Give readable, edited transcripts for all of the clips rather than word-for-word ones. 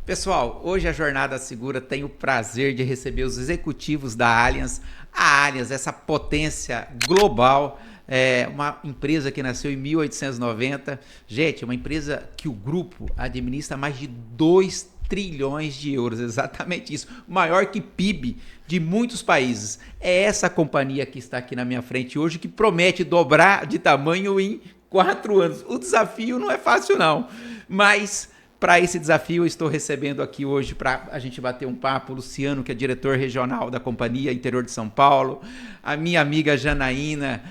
Pessoal, hoje a Jornada Segura tem o prazer de receber os executivos da Allianz. A Allianz, essa potência global, é uma empresa que nasceu em 1890. Gente, uma empresa que o grupo administra mais de 2 trilhões de euros, exatamente isso, maior que PIB de muitos países. É essa companhia que está aqui na minha frente hoje que promete dobrar de tamanho em 4 anos. O desafio não é fácil não, mas para esse desafio eu estou recebendo aqui hoje para a gente bater um papo, Luciano, que é diretor regional da companhia interior de São Paulo, a minha amiga Janaína,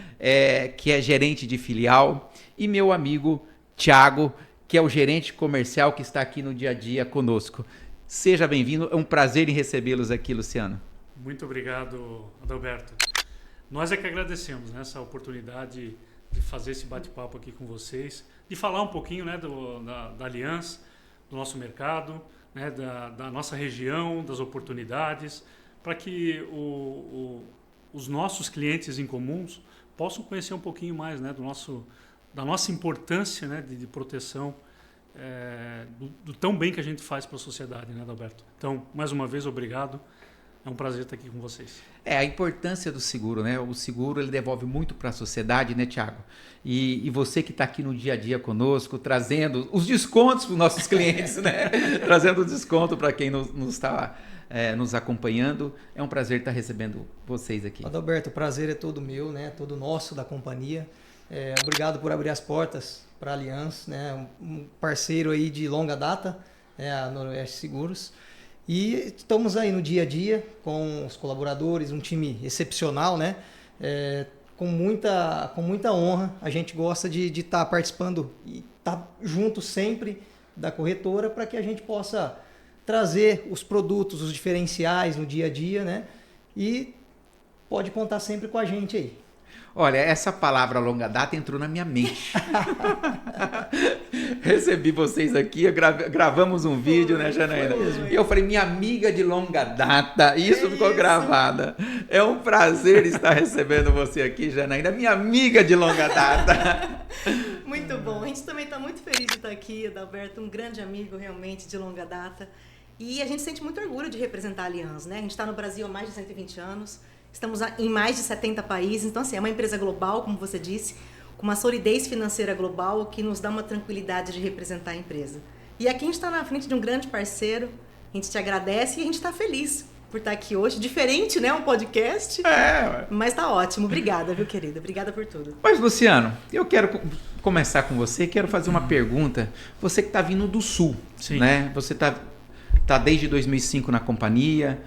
que é gerente de filial, e meu amigo Thiago, que é o gerente comercial que está aqui no dia a dia conosco. Seja bem-vindo, é um prazer em recebê-los aqui, Luciano. Muito obrigado, Adalberto. Nós é que agradecemos, né, essa oportunidade de fazer esse bate-papo aqui com vocês, de falar um pouquinho, né, da Allianz, do nosso mercado, né, da nossa região, das oportunidades, para que os nossos clientes em comuns possam conhecer um pouquinho mais, né, da nossa importância, né, de proteção do tão bem que a gente faz para a sociedade, né, Adalberto? Então, mais uma vez, obrigado. É um prazer estar aqui com vocês. A importância do seguro, né? O seguro ele devolve muito para a sociedade, né, Thiago? E você que está aqui no dia a dia conosco, trazendo os descontos para os nossos clientes, né? Trazendo desconto para quem nos está nos acompanhando. É um prazer estar recebendo vocês aqui. Adalberto, o prazer é todo meu, né? Todo nosso da companhia. Obrigado por abrir as portas para a Allianz, né? Um parceiro aí de longa data, a Noroeste Seguros. E estamos aí no dia a dia com os colaboradores, um time excepcional, né? Com muita honra. A gente gosta de estar participando e estar junto sempre da corretora para que a gente possa trazer os produtos, os diferenciais no dia a dia, né? E pode contar sempre com a gente aí. Olha, essa palavra longa data entrou na minha mente. Recebi vocês aqui, gravamos um vídeo, né, Janaína? E eu falei, minha amiga de longa data, isso ficou gravada. É um prazer estar recebendo você aqui, Janaína, minha amiga de longa data. Muito bom, a gente também está muito feliz de estar aqui, Adalberto, um grande amigo realmente de longa data. E a gente sente muito orgulho de representar a Allianz, né? A gente está no Brasil há mais de 120 anos. Estamos em mais de 70 países, então assim, é uma empresa global, como você disse, com uma solidez financeira global que nos dá uma tranquilidade de representar a empresa. E aqui a gente está na frente de um grande parceiro, a gente te agradece e a gente está feliz por estar aqui hoje. Diferente, né? Um podcast, mas está ótimo. Obrigada, viu, querida? Obrigada por tudo. Mas, Luciano, eu quero começar com você, quero fazer uma pergunta. Você que está vindo do Sul, Sim. Né? Você tá desde 2005 na companhia,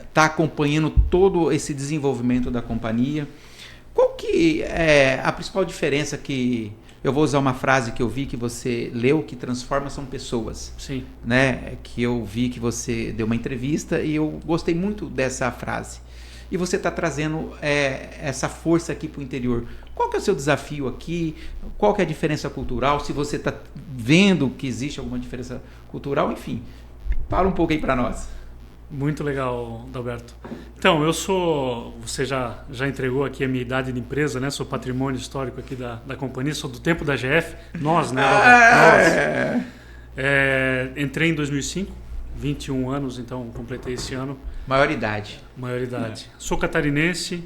está acompanhando todo esse desenvolvimento da companhia. Qual que é a principal diferença que... Eu vou usar uma frase que eu vi que você leu, que transforma são pessoas. Sim. Né? Que eu vi que você deu uma entrevista e eu gostei muito dessa frase. E você está trazendo essa força aqui para o interior. Qual que é o seu desafio aqui? Qual que é a diferença cultural? Se você está vendo que existe alguma diferença cultural, enfim. Fala um pouco aí para nós. Muito legal, Adalberto. Então, você já entregou aqui a minha idade de empresa, né? Sou patrimônio histórico aqui da companhia, sou do tempo da GF. Nós, né, Adalberto? Nós. Entrei em 2005, 21 anos, então completei esse ano. Maioridade. Sou catarinense,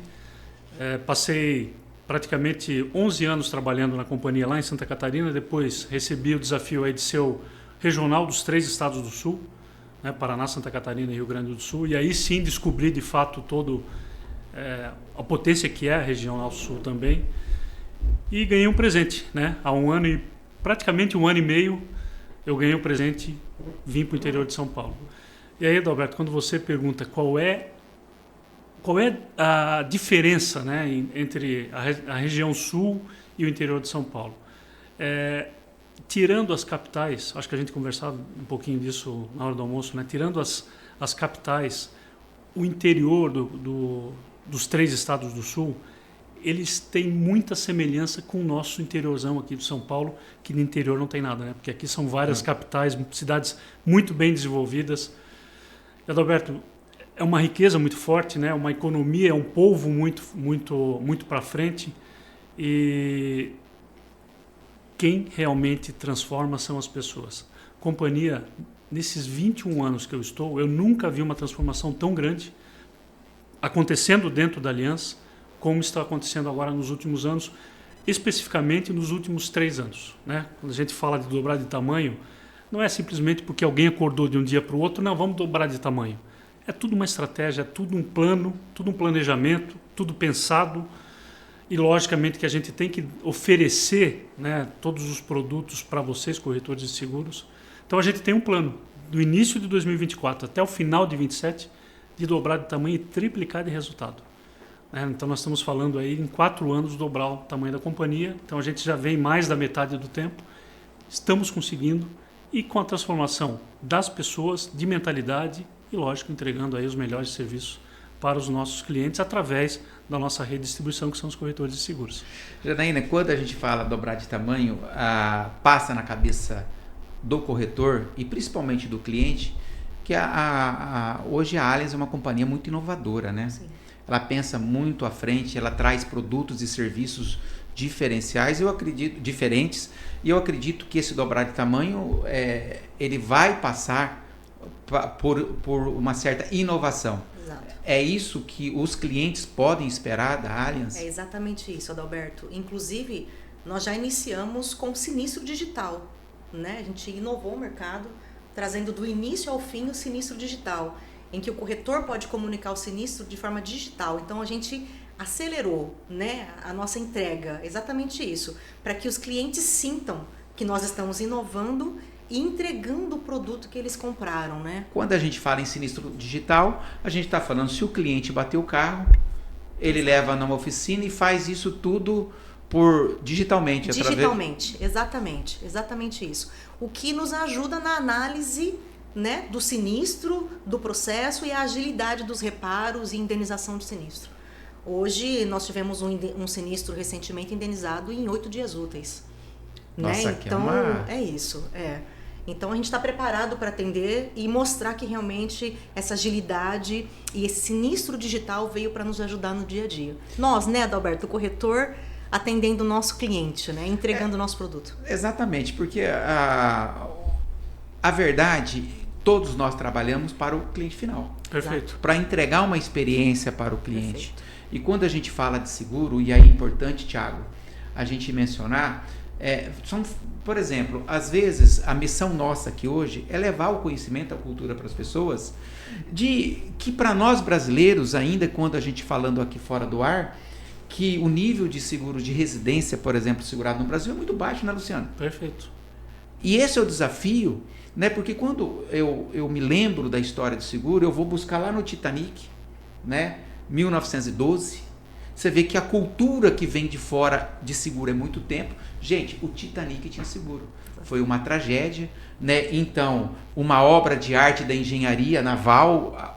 passei praticamente 11 anos trabalhando na companhia lá em Santa Catarina, depois recebi o desafio aí de ser o regional dos 3 estados do Sul, né, Paraná, Santa Catarina e Rio Grande do Sul, e aí sim descobri de fato a potência que é a regional Sul também, e ganhei um presente, né? Há praticamente um ano e meio eu ganhei um presente, vim para o interior de São Paulo. E aí, Adalberto, quando você pergunta qual é a diferença, né, entre a região Sul e o interior de São Paulo, tirando as capitais, acho que a gente conversava um pouquinho disso na hora do almoço, né? Tirando as capitais, o interior dos 3 estados do Sul, eles têm muita semelhança com o nosso interiorzão aqui de São Paulo, que no interior não tem nada, né? Porque aqui são várias capitais, cidades muito bem desenvolvidas. E, Adalberto, é uma riqueza muito forte, né? Uma economia, é um povo muito para frente, e quem realmente transforma são as pessoas. companhia, nesses 21 anos que eu estou, eu nunca vi uma transformação tão grande acontecendo dentro da Allianz como está acontecendo agora nos últimos anos, especificamente nos últimos 3 anos. Né? Quando a gente fala de dobrar de tamanho, não é simplesmente porque alguém acordou de um dia para o outro, não, vamos dobrar de tamanho. É tudo uma estratégia, é tudo um plano, tudo um planejamento, tudo pensado. E, logicamente, que a gente tem que oferecer, né, todos os produtos para vocês, corretores de seguros. Então, a gente tem um plano, do início de 2024 até o final de 2027, de dobrar de tamanho e triplicar de resultado. Então, nós estamos falando aí em 4 anos dobrar o tamanho da companhia. Então, a gente já vem mais da metade do tempo. Estamos conseguindo. E com a transformação das pessoas, de mentalidade e, lógico, entregando aí os melhores serviços para os nossos clientes através da nossa rede de distribuição, que são os corretores de seguros. Janaína, quando a gente fala dobrar de tamanho, passa na cabeça do corretor e principalmente do cliente que hoje a Allianz é uma companhia muito inovadora, né? Sim. Ela pensa muito à frente, ela traz produtos e serviços diferenciais, diferentes, e eu acredito que esse dobrar de tamanho ele vai passar por uma certa inovação. Exato. É isso que os clientes podem esperar da Allianz? É exatamente isso, Adalberto. Inclusive, nós já iniciamos com o sinistro digital, né? A gente inovou o mercado, trazendo do início ao fim o sinistro digital, em que o corretor pode comunicar o sinistro de forma digital. Então, a gente acelerou, né, a nossa entrega, exatamente isso, para que os clientes sintam que nós estamos inovando e entregando o produto que eles compraram, né? Quando a gente fala em sinistro digital, a gente está falando se o cliente bateu o carro, ele leva numa oficina e faz isso tudo digitalmente. Digitalmente, exatamente isso. O que nos ajuda na análise, né, do sinistro, do processo e a agilidade dos reparos e indenização de sinistro. Hoje nós tivemos um sinistro recentemente indenizado em 8 dias úteis. Nossa, né? Então é isso. Então a gente está preparado para atender e mostrar que realmente essa agilidade e esse sinistro digital veio para nos ajudar no dia a dia. Nós, né, Adalberto, o corretor, atendendo o nosso cliente, né, entregando o nosso produto. Exatamente, porque a verdade, todos nós trabalhamos para o cliente final. Perfeito. Para entregar uma experiência para o cliente. Perfeito. E quando a gente fala de seguro, e aí é importante, Thiago, a gente mencionar, por exemplo, às vezes a missão nossa aqui hoje é levar o conhecimento, a cultura para as pessoas, de que para nós brasileiros, ainda quando a gente falando aqui fora do ar, que o nível de seguro de residência, por exemplo, segurado no Brasil é muito baixo, né, Luciano? Perfeito. E esse é o desafio, né? Porque quando eu me lembro da história do seguro, eu vou buscar lá no Titanic, né? 1912, você vê que a cultura que vem de fora de seguro é muito tempo. Gente, o Titanic tinha seguro. Foi uma tragédia, né? Então, uma obra de arte da engenharia naval,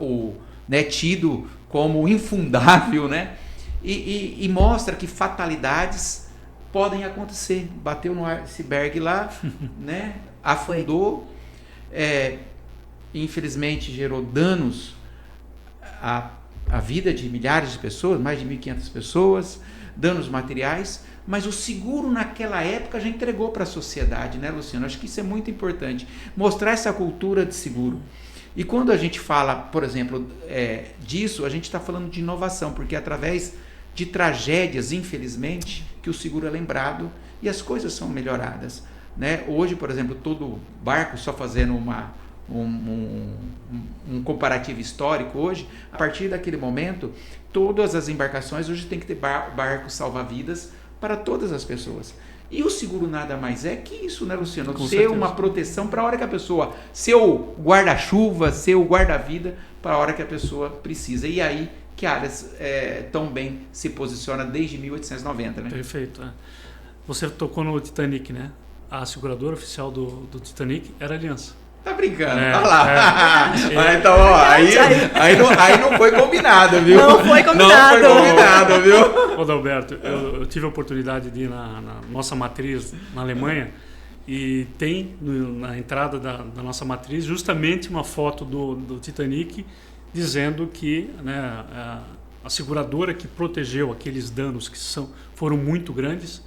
né, tido como infundável, né? E mostra que fatalidades podem acontecer. Bateu no iceberg lá, né? Afundou, infelizmente gerou danos a vida de milhares de pessoas, mais de 1.500 pessoas, danos materiais, mas o seguro naquela época já entregou para a sociedade, né, Luciano? Acho que isso é muito importante, mostrar essa cultura de seguro. E quando a gente fala, por exemplo, disso, a gente está falando de inovação, porque através de tragédias, infelizmente, que o seguro é lembrado e as coisas são melhoradas, né? Hoje, por exemplo, todo barco, só fazendo um comparativo histórico hoje, a partir daquele momento, todas as embarcações hoje tem que ter barcos salva-vidas para todas as pessoas. E o seguro nada mais é que isso, né, Luciano? Com ser certeza. uma proteção para a hora que a pessoa, seu guarda-chuva, seu guarda-vida, para a hora que a pessoa precisa. E aí que a Allianz tão bem se posiciona desde 1890, né? Perfeito. Você tocou no Titanic, né? A seguradora oficial do Titanic era a Allianz. Tá brincando, olha lá. Então, ó, aí não foi combinado, viu? Não foi combinado. Não foi combinado, viu? Ô, Adalberto, eu tive a oportunidade de ir na nossa matriz na Alemanha e tem na entrada da nossa matriz justamente uma foto do Titanic dizendo que, né, a seguradora que protegeu aqueles danos que foram muito grandes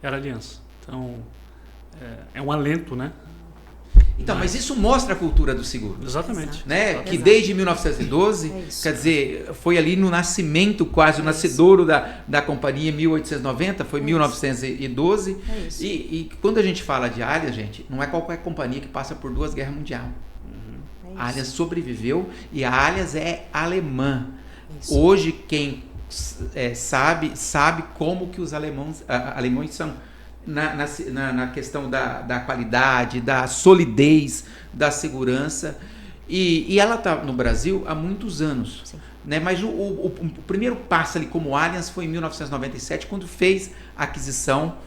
era a Allianz. Então, é um alento, né? Então, mas isso mostra a cultura do seguro. Exatamente. Né? Exato. Que desde 1912, isso. quer dizer, foi ali no nascimento quase, o nascedouro da companhia, em 1890, foi 1912. É isso. E quando a gente fala de Allianz, gente, não é qualquer companhia que passa por 2 guerras mundiais. É isso. A Allianz sobreviveu e a Allianz é alemã. Isso. Hoje, quem sabe como que os alemães são na questão da qualidade, da solidez, da segurança. E ela está no Brasil há muitos anos. Sim. Né? Mas o primeiro passo ali como Allianz foi em 1997, quando fez a aquisição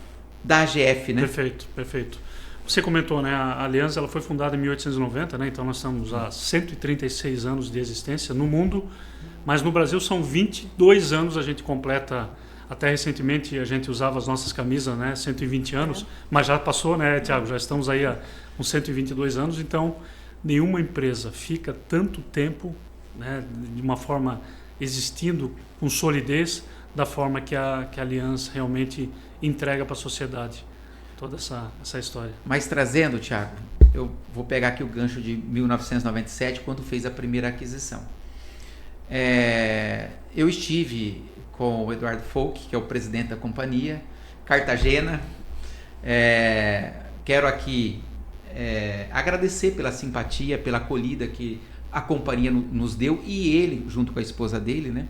da AGF. Né? Perfeito, perfeito. Você comentou, né? A Allianz ela foi fundada em 1890, né? Então nós estamos há 136 anos de existência no mundo, mas no Brasil são 22 anos, a gente completa. Até recentemente a gente usava as nossas camisas, né? 120 anos, mas já passou, né, Tiago? Já estamos aí há uns 122 anos, então nenhuma empresa fica tanto tempo, né, de uma forma existindo com solidez, da forma que a Allianz realmente entrega para a sociedade toda essa história. Mas trazendo, Tiago, eu vou pegar aqui o gancho de 1997, quando fez a primeira aquisição. Eu estive com o Eduardo Folk, que é o presidente da companhia, Cartagena. Quero aqui agradecer pela simpatia, pela acolhida que a companhia nos deu, e ele, junto com a esposa dele, né,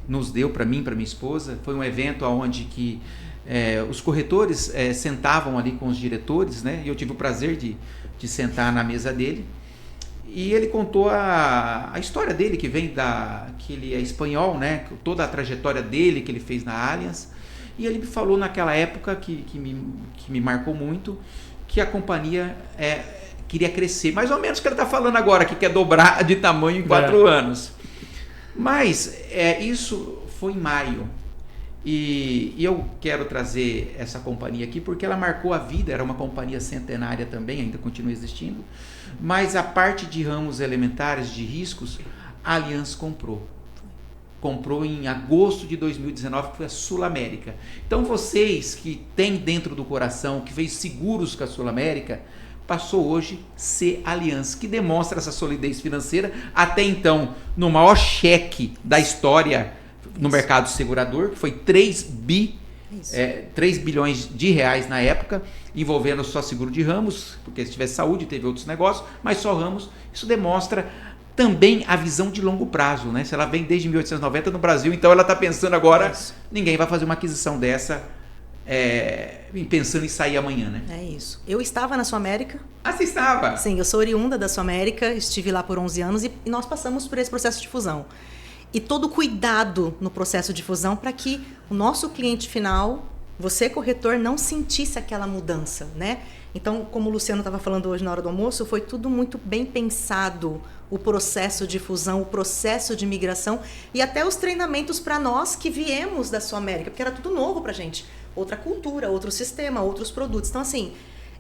nos deu para mim, para minha esposa. Foi um evento onde que os corretores sentavam ali com os diretores, né, e eu tive o prazer de sentar na mesa dele. E ele contou a história dele, que ele é espanhol, né? Toda a trajetória dele que ele fez na Allianz. E ele me falou naquela época, que me marcou muito, que a companhia queria crescer. Mais ou menos o que ele está falando agora, que quer dobrar de tamanho em 4 anos. Mas isso foi em maio. E eu quero trazer essa companhia aqui porque ela marcou a vida, era uma companhia centenária também, ainda continua existindo, mas a parte de ramos elementares de riscos, a Allianz comprou em agosto de 2019, que foi a Sul América. Então vocês que têm dentro do coração, que fez seguros com a Sul América, passou hoje a ser Allianz, que demonstra essa solidez financeira, até então no maior cheque da história no mercado segurador, que foi 3 bilhões de reais na época, envolvendo só seguro de ramos, porque se tivesse saúde teve outros negócios, mas só ramos. Isso demonstra também a visão de longo prazo, né? Se ela vem desde 1890 no Brasil, então ela está pensando agora, ninguém vai fazer uma aquisição dessa pensando em sair amanhã, né? É isso. Eu estava na Sul América. Ah, você estava? Sim, eu sou oriunda da Sul América, estive lá por 11 anos e nós passamos por esse processo de fusão. E todo cuidado no processo de fusão para que o nosso cliente final, você corretor, não sentisse aquela mudança, né? Então, como o Luciano estava falando hoje na hora do almoço, foi tudo muito bem pensado, o processo de fusão, o processo de migração e até os treinamentos para nós que viemos da Sul América, porque era tudo novo para a gente. Outra cultura, outro sistema, outros produtos. Então, assim,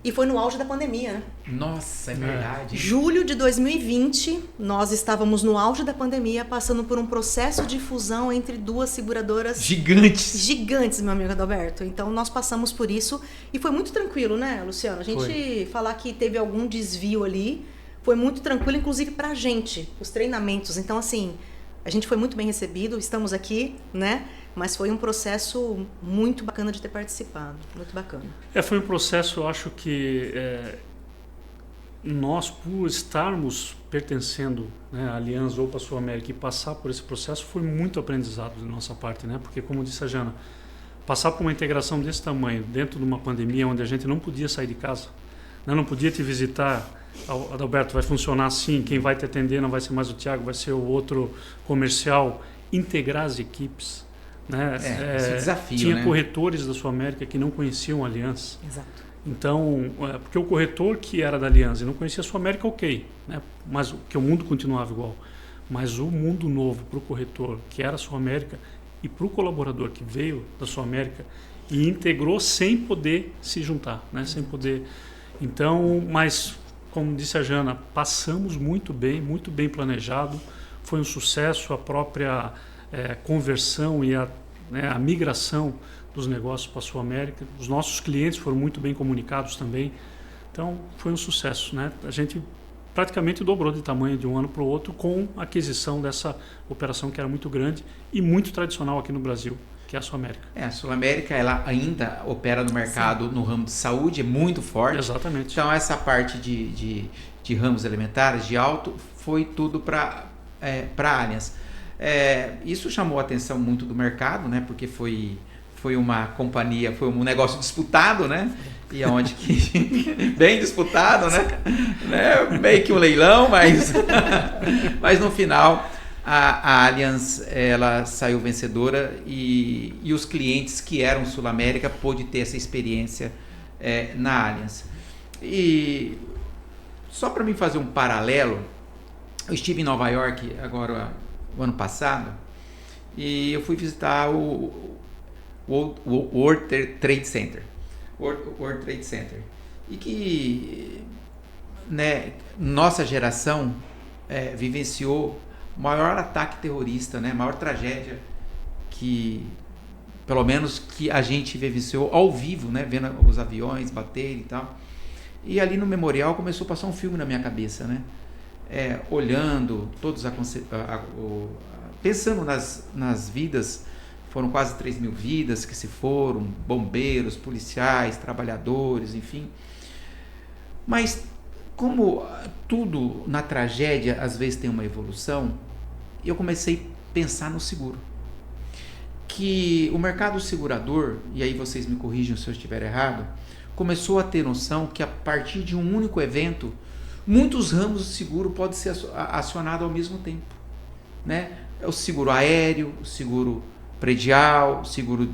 e foi no auge da pandemia, né? Nossa, é verdade. Julho de 2020, nós estávamos no auge da pandemia, passando por um processo de fusão entre 2 seguradoras gigantes, meu amigo Adalberto. Então, nós passamos por isso e foi muito tranquilo, né, Luciano? A gente falar que teve algum desvio ali, foi muito tranquilo, inclusive pra gente, os treinamentos. Então, assim, a gente foi muito bem recebido, estamos aqui, né? Mas foi um processo muito bacana de ter participado, muito bacana. Foi um processo, eu acho que nós, por estarmos pertencendo, né, à Allianz ou para a Sul América e passar por esse processo, foi muito aprendizado da nossa parte, né? Porque, como disse a Jana, passar por uma integração desse tamanho, dentro de uma pandemia onde a gente não podia sair de casa, né, não podia te visitar, Adalberto, vai funcionar assim, quem vai te atender não vai ser mais o Tiago, vai ser o outro comercial, integrar as equipes. Né? Esse desafio, tinha, né? corretores da Sul América que não conheciam a Allianz. Exato. Então, porque o corretor que era da Allianz e não conhecia a Sul América, ok, né? Mas que o mundo continuava igual. Mas o mundo novo para o corretor, que era a Sul América, e para o colaborador que veio da Sul América e integrou sem poder se juntar, né? Sem poder. Então, mas como disse a Jana, passamos muito bem planejado, foi um sucesso a própria conversão e a migração dos negócios para a Sul América. Os nossos clientes foram muito bem comunicados também, Então, foi um sucesso, né? A gente praticamente dobrou de tamanho de um ano para o outro com a aquisição dessa operação que era muito grande e muito tradicional aqui no Brasil, que é a Sul América. A Sul América, ela ainda opera no mercado, no ramo de saúde, é muito forte. Exatamente. Então, essa parte de ramos elementares, de auto, foi tudo para a Allianz. Isso chamou a atenção muito do mercado, né? Porque foi uma companhia, foi um negócio disputado, né? E onde que bem disputado, né? Meio que um leilão, mas no final a Allianz, ela saiu vencedora e os clientes que eram Sul América pôde ter essa experiência na Allianz. E só para mim fazer um paralelo, eu estive em Nova York agora o ano passado e eu fui visitar o World Trade Center. World Trade Center. E que, né, nossa geração vivenciou o maior ataque terrorista, né, a maior tragédia que, pelo menos, que a gente vivenciou ao vivo, né, vendo os aviões baterem e tal. E ali no memorial começou a passar um filme na minha cabeça, né? Olhando todos pensando nas vidas. Foram quase 3 mil vidas que se foram, bombeiros, policiais, trabalhadores, enfim. Mas como tudo na tragédia às vezes tem uma evolução, eu comecei a pensar no seguro. Que o mercado segurador, e aí vocês me corrijam se eu estiver errado, começou a ter noção que a partir de um único evento, muitos ramos do seguro podem ser acionados ao mesmo tempo, né? O seguro aéreo, o seguro predial, seguro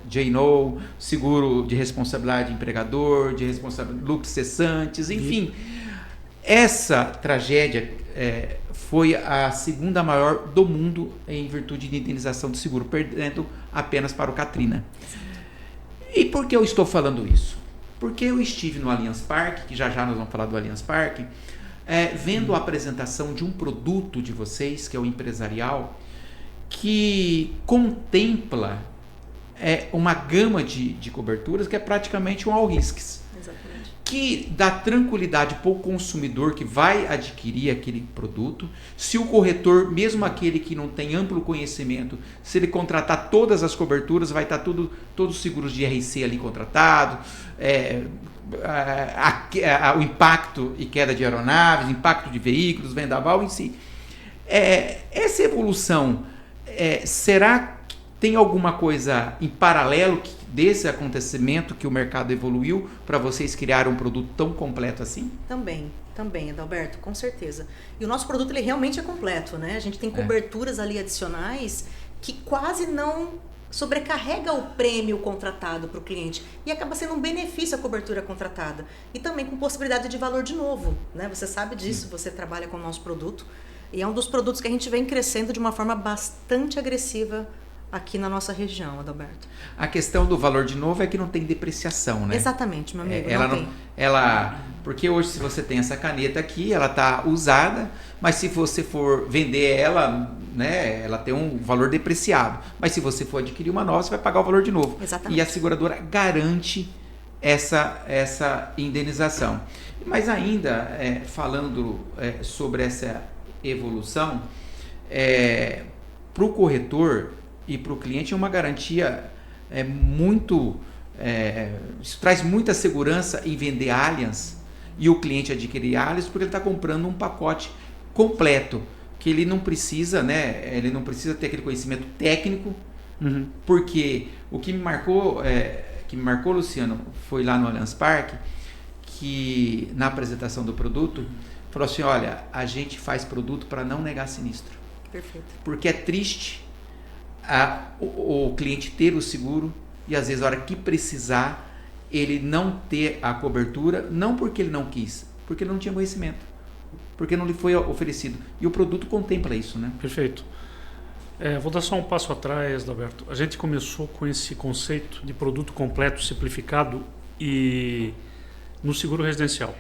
J&O, seguro de responsabilidade empregador, de responsabilidade lucros cessantes, enfim. Essa tragédia foi a segunda maior do mundo em virtude de indenização do seguro, perdendo apenas para o Katrina. E por que eu estou falando isso? Porque eu estive no Allianz Parque, que já nós vamos falar do Allianz Parque, vendo a apresentação de um produto de vocês, que é o empresarial, que contempla uma gama de coberturas que é praticamente um all risks. Exatamente. Que dá tranquilidade para o consumidor que vai adquirir aquele produto. Se o corretor, mesmo aquele que não tem amplo conhecimento, se ele contratar todas as coberturas, vai estar todos os seguros de RC ali contratados, o impacto e queda de aeronaves, impacto de veículos, vendaval em si. Essa evolução, será que tem alguma coisa em paralelo desse acontecimento que o mercado evoluiu para vocês criarem um produto tão completo assim? Também, Adalberto, com certeza. E o nosso produto ele realmente é completo, né? A gente tem coberturas ali adicionais que quase não sobrecarrega o prêmio contratado para o cliente e acaba sendo um benefício a cobertura contratada. E também com possibilidade de valor de novo, né? Você sabe disso, você trabalha com o nosso produto e é um dos produtos que a gente vem crescendo de uma forma bastante agressiva aqui na nossa região, Adalberto. A questão do valor de novo é que não tem depreciação, né? Exatamente, meu amigo. Porque hoje, se você tem essa caneta aqui, ela está usada, mas se você for vender ela, né, ela tem um valor depreciado. Mas se você for adquirir uma nova, você vai pagar o valor de novo. Exatamente. E a seguradora garante essa indenização. Mas ainda, falando sobre essa evolução, para o corretor e para o cliente é uma garantia isso traz muita segurança em vender Allianz e o cliente adquirir Allianz, porque ele está comprando um pacote completo, que ele não precisa, né? Ele não precisa ter aquele conhecimento técnico, porque o que me marcou, Luciano, foi lá no Allianz Parque, que na apresentação do produto, falou assim, olha, a gente faz produto para não negar sinistro. Perfeito. Porque é triste o cliente ter o seguro e às vezes a hora que precisar ele não ter a cobertura, não porque ele não quis, porque ele não tinha conhecimento, porque não lhe foi oferecido, e o produto contempla isso, né? Perfeito. Vou dar só um passo atrás, Alberto. A gente começou com esse conceito de produto completo, simplificado e no seguro residencial.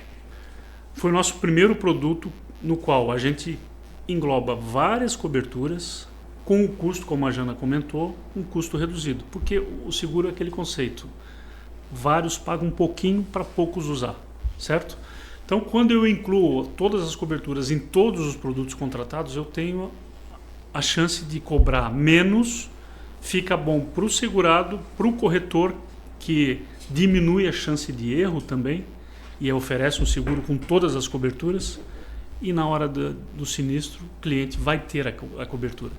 Foi o nosso primeiro produto no qual a gente engloba várias coberturas com o custo, como a Jana comentou, um custo reduzido. Porque o seguro é aquele conceito. Vários pagam um pouquinho para poucos usar. certo? Então, quando eu incluo todas as coberturas em todos os produtos contratados, eu tenho a chance de cobrar menos, fica bom para o segurado, para o corretor, que diminui a chance de erro também, e oferece um seguro com todas as coberturas, e na hora do sinistro, o cliente vai ter a cobertura.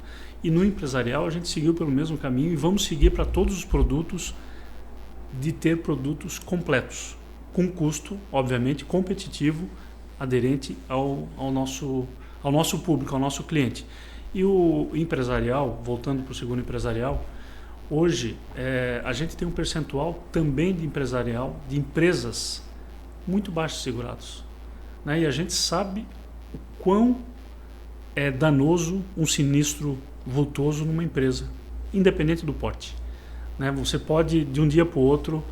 E no empresarial, a gente seguiu pelo mesmo caminho e vamos seguir para todos os produtos, de ter produtos completos, com custo, obviamente, competitivo, aderente ao nosso público, ao nosso cliente. E o empresarial, voltando para o seguro empresarial, hoje a gente tem um percentual também de empresarial, de empresas muito baixos segurados, né? E a gente sabe o quão é danoso um sinistro vultoso numa empresa, independente do porte, né? Você pode, de um dia para o outro,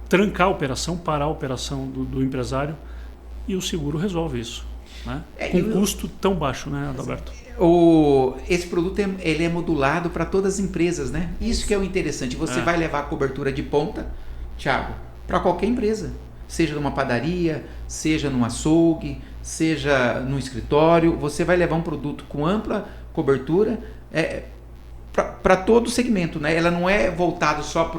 trancar a operação, parar a operação do empresário, e o seguro resolve isso, né? Com custo tão baixo, né, Adalberto? Esse produto ele é modulado para todas as empresas, né? Isso que é o interessante. Você vai levar a cobertura de ponta, Thiago, para qualquer empresa. Seja numa padaria, seja num açougue, seja num escritório. Você vai levar um produto com ampla cobertura para todo o segmento, né? Ela não é voltada só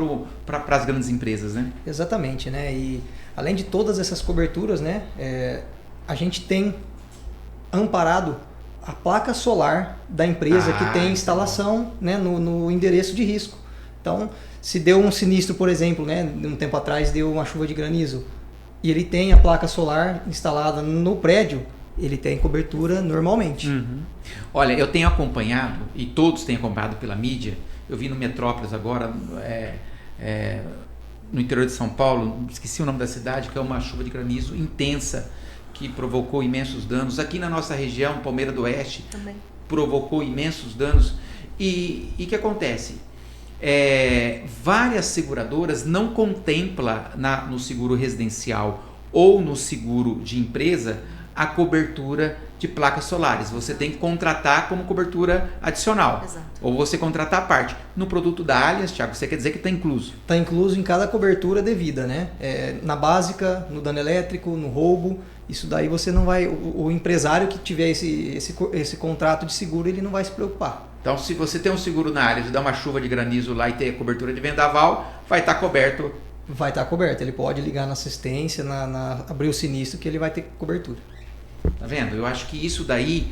para as grandes empresas, né? Exatamente, né? E além de todas essas coberturas, né? A gente tem amparado a placa solar da empresa que tem instalação, né, no endereço de risco. Então, se deu um sinistro, por exemplo, né, um tempo atrás deu uma chuva de granizo, e ele tem a placa solar instalada no prédio, ele tem cobertura normalmente. Uhum. Olha, eu tenho acompanhado, e todos têm acompanhado pela mídia, eu vi no Metrópolis agora, no interior de São Paulo, esqueci o nome da cidade, que é uma chuva de granizo intensa, que provocou imensos danos. Aqui na nossa região, Palmeira do Oeste, também provocou imensos danos. E o que acontece? Várias seguradoras não contemplam no seguro residencial ou no seguro de empresa a cobertura de placas solares. Você tem que contratar como cobertura adicional. Exato. Ou você contratar a parte. No produto da Allianz, Thiago, você quer dizer que está incluso? Está incluso em cada cobertura devida, né? Na básica, no dano elétrico, no roubo. Isso daí você não vai... O empresário que tiver esse contrato de seguro, ele não vai se preocupar. Então, se você tem um seguro na área, dá uma chuva de granizo lá e tem a cobertura de vendaval, vai estar coberto. Vai estar coberto. Ele pode ligar na assistência, abrir o sinistro, que ele vai ter cobertura. Tá vendo? Eu acho que isso daí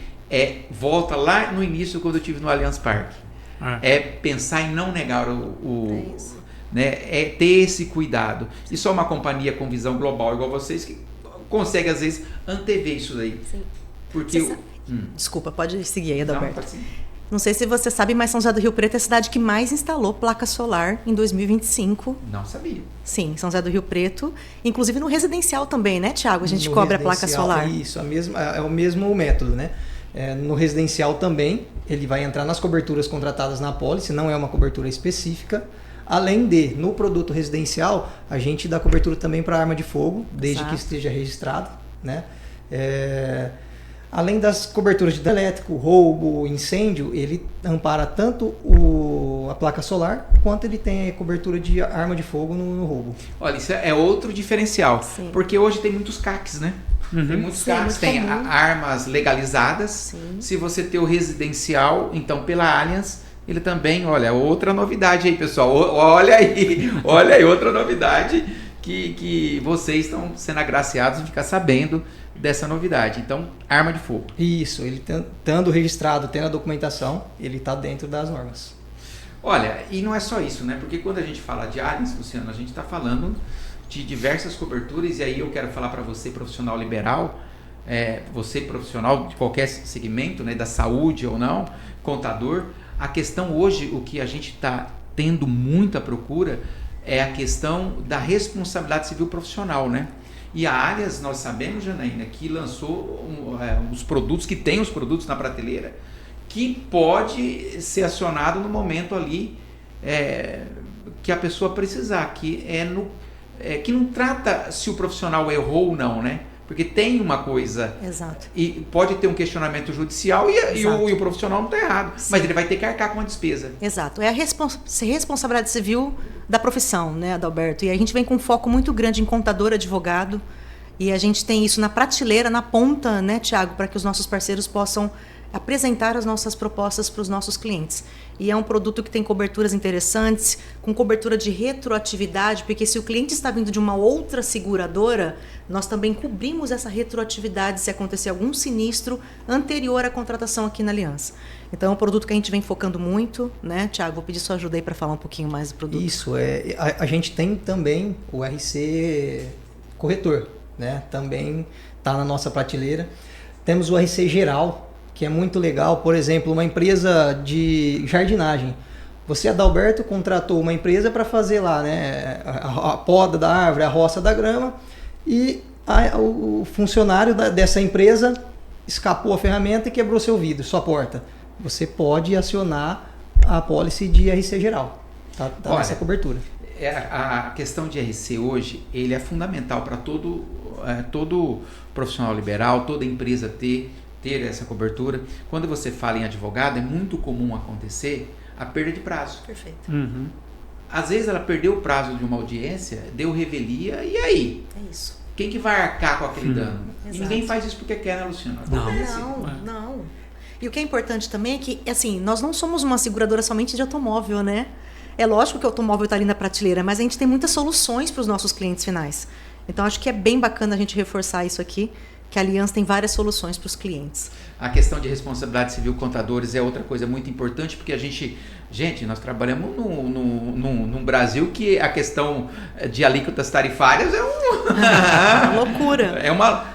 volta lá no início, quando eu estive no Allianz Parque. Pensar em não negar né? Ter esse cuidado. E só uma companhia com visão global igual vocês que consegue, às vezes, antever isso daí. Sim. Porque Desculpa, pode seguir aí, Adalberto. Não, não sei se você sabe, mas São José do Rio Preto é a cidade que mais instalou placa solar em 2025. Não sabia. Sim, São José do Rio Preto. Inclusive no residencial também, né, Thiago? A gente cobra a placa solar. Isso, é o mesmo método, né? No residencial também, ele vai entrar nas coberturas contratadas na apólice, não é uma cobertura específica. Além de, no produto residencial, a gente dá cobertura também para arma de fogo, desde que esteja registrado, né? Além das coberturas de dano elétrico, roubo, incêndio, ele ampara tanto a placa solar, quanto ele tem a cobertura de arma de fogo no roubo. Olha, isso é outro diferencial, Sim. porque hoje tem muitos CACs, né? Uhum. Tem muitos CACs, tem armas legalizadas. Sim. Se você ter o residencial, então pela Allianz, ele também, olha, outra novidade aí, pessoal. Olha aí, outra novidade que vocês estão sendo agraciados em ficar sabendo dessa novidade. Então, arma de fogo. Isso, ele estando registrado, tendo a documentação, ele está dentro das normas. Olha, e não é só isso, né? Porque quando a gente fala de Allianz, Luciano, a gente está falando de diversas coberturas, e aí eu quero falar para você, profissional liberal, você profissional de qualquer segmento, né, da saúde ou não, contador. A questão hoje, o que a gente está tendo muita procura, é a questão da responsabilidade civil profissional, né? E a Allianz, nós sabemos, Janaína, que lançou os produtos, que tem os produtos na prateleira, que pode ser acionado no momento ali que a pessoa precisar, que não trata se o profissional errou ou não, né? Porque tem uma coisa... Exato. E pode ter um questionamento judicial e o profissional não está errado. Sim. Mas ele vai ter que arcar com a despesa. Exato. É a responsabilidade civil da profissão, né, Adalberto? E a gente vem com um foco muito grande em contador, advogado, e a gente tem isso na prateleira, na ponta, né, Tiago, para que os nossos parceiros possam apresentar as nossas propostas para os nossos clientes. E é um produto que tem coberturas interessantes, com cobertura de retroatividade, porque se o cliente está vindo de uma outra seguradora, nós também cobrimos essa retroatividade se acontecer algum sinistro anterior à contratação aqui na Aliança. Então é um produto que a gente vem focando muito, né, Tiago? Vou pedir sua ajuda aí para falar um pouquinho mais do produto. Isso, a gente tem também o RC Corretor, né? Também está na nossa prateleira. Temos o RC Geral, que é muito legal. Por exemplo, uma empresa de jardinagem. Você, Adalberto, contratou uma empresa para fazer lá, né, a poda da árvore, a roça da grama, e o funcionário dessa empresa escapou a ferramenta e quebrou seu vidro, sua porta. Você pode acionar a apólice de RC Geral. Tá nessa cobertura. A questão de RC hoje, ele é fundamental para todo profissional liberal, toda empresa ter essa cobertura. Quando você fala em advogado, é muito comum acontecer a perda de prazo. Perfeito. Uhum. Às vezes ela perdeu o prazo de uma audiência, deu revelia, e aí? É isso. Quem que vai arcar com aquele dano? Exato. Ninguém faz isso porque quer, né, Luciano? Não. E o que é importante também é que, assim, nós não somos uma seguradora somente de automóvel, né? É lógico que o automóvel está ali na prateleira, mas a gente tem muitas soluções para os nossos clientes finais. Então, acho que é bem bacana a gente reforçar isso aqui, que a Aliança tem várias soluções para os clientes. A questão de responsabilidade civil contadores é outra coisa muito importante, porque nós trabalhamos num Brasil que a questão de alíquotas tarifárias é uma loucura.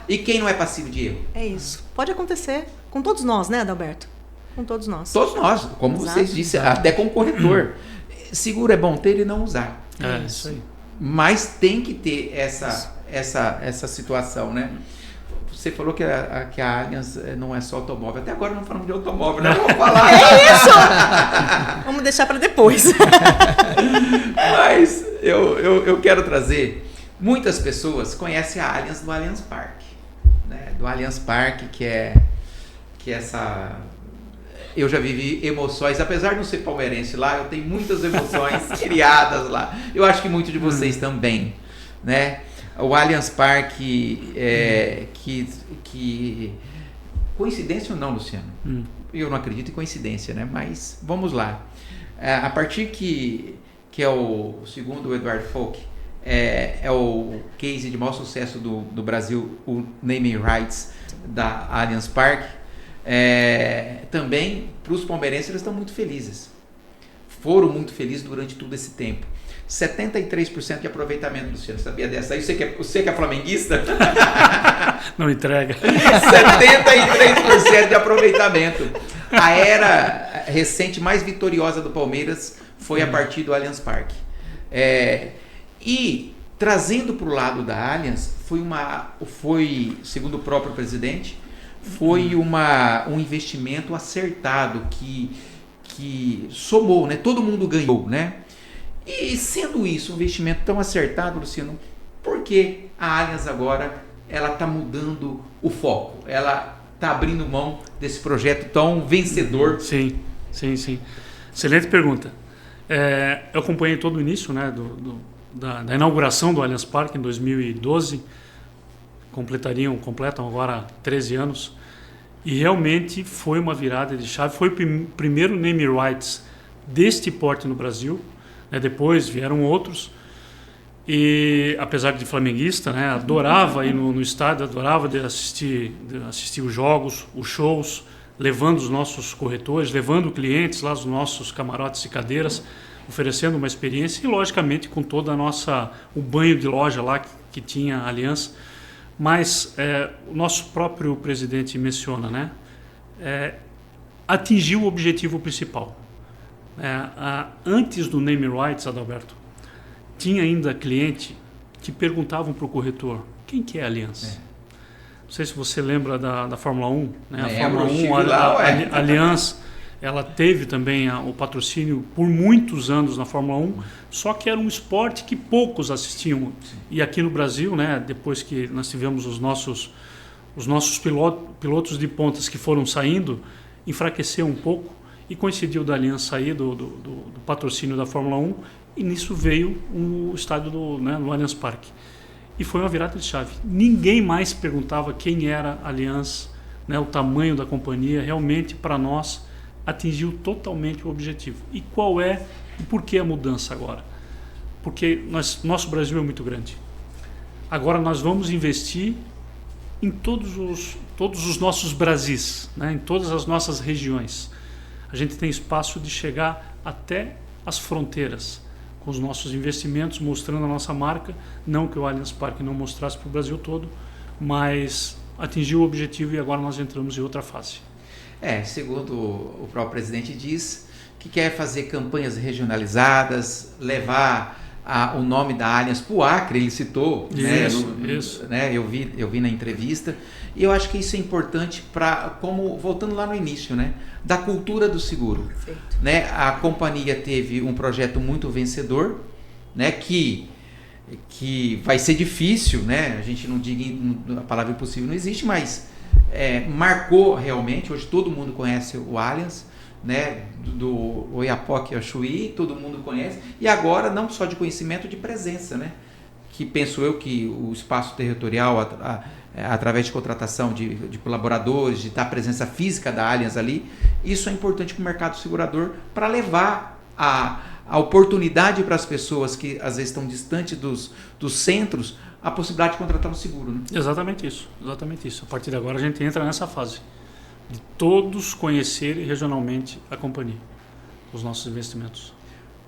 E quem não é passivo de erro? É isso. Pode acontecer com todos nós, né, Adalberto? Com todos nós. Todos nós, como Exato. Vocês disseram, até com o corretor. Seguro é bom ter e não usar. É isso aí. Mas tem que ter essa situação, né? Você falou que a Allianz não é só automóvel. Até agora não falamos de automóvel, né? Vamos falar. É isso! Vamos deixar para depois. Mas eu quero trazer... Muitas pessoas conhecem a Allianz do Allianz Parque. Né? Do Allianz Parque, que é essa... Eu já vivi emoções, apesar de não ser palmeirense lá, eu tenho muitas emoções criadas lá. Eu acho que muitos de vocês também, né? O Allianz Parque, que coincidência ou não, Luciano? Eu não acredito em coincidência, né? Mas vamos lá. A partir que é o segundo o Eduardo Folk, é o case de maior sucesso do Brasil, o naming rights da Allianz Parque. Também para os palmeirenses eles estão muito felizes. Foram muito felizes durante todo esse tempo. 73% de aproveitamento, Luciano. Sabia dessa aí? Você que é flamenguista? Não entrega. 73% de aproveitamento. A era recente mais vitoriosa do Palmeiras foi a partir do Allianz Parque. E trazendo para o lado da Allianz, foi, segundo o próprio presidente, foi um investimento acertado que somou, né? Todo mundo ganhou, né? E sendo isso um investimento tão acertado, Luciano, por que a Allianz agora ela está mudando o foco? Ela está abrindo mão desse projeto tão vencedor? Sim. Excelente pergunta. Eu acompanhei todo o início, né, da inauguração do Allianz Parque em 2012. Completam agora 13 anos. E realmente foi uma virada de chave. Foi o primeiro name rights deste porte no Brasil. Depois vieram outros. E apesar de flamenguista, né, adorava ir no estádio, adorava assistir os jogos, os shows, levando os nossos corretores, levando clientes lá, os nossos camarotes e cadeiras, oferecendo uma experiência e, logicamente, com toda o banho de loja lá que tinha a Aliança. Mas o nosso próprio presidente menciona, né, atingiu o objetivo principal. Antes do name rights, Adalberto, tinha ainda cliente que perguntavam para o corretor quem que é a Aliança. Não sei se você lembra da Fórmula 1. Né? A Fórmula 1, a Aliança, ela teve também o patrocínio por muitos anos na Fórmula 1, só que era um esporte que poucos assistiam. E aqui no Brasil, né, depois que nós tivemos os nossos pilotos de pontas que foram saindo, enfraqueceu um pouco e coincidiu da Aliança sair do patrocínio da Fórmula 1 E nisso veio o estádio no Allianz Parque. E foi uma virada de chave. Ninguém mais perguntava quem era a Allianz, né, o tamanho da companhia. Realmente, para nós, atingiu totalmente o objetivo. E qual é e por que a mudança agora? Porque nosso Brasil é muito grande. Agora nós vamos investir em todos os nossos Brasis, né, em todas as nossas regiões. A gente tem espaço de chegar até as fronteiras com os nossos investimentos, mostrando a nossa marca. Não que o Allianz Parque não mostrasse para o Brasil todo, mas atingiu o objetivo e agora nós entramos em outra fase. Segundo o próprio presidente diz, que quer fazer campanhas regionalizadas, levar o nome da Allianz para o Acre, ele citou, Isso. Né, eu vi na entrevista, e eu acho que isso é importante voltando lá no início, né, da cultura do seguro. Perfeito. Né, a companhia teve um projeto muito vencedor, né, que vai ser difícil, né, a gente não diga, a palavra impossível não existe, mas marcou realmente. Hoje todo mundo conhece o Allianz, né, do Oiapoque ao Chuí, todo mundo conhece, e agora não só de conhecimento, de presença, né, que penso eu que o espaço territorial, através de contratação de colaboradores, de estar a presença física da Allianz ali, isso é importante para o mercado segurador, para levar a oportunidade para as pessoas que às vezes estão distantes dos centros, a possibilidade de contratar um seguro. Né? Exatamente isso. A partir de agora a gente entra nessa fase de todos conhecerem regionalmente a companhia, os nossos investimentos.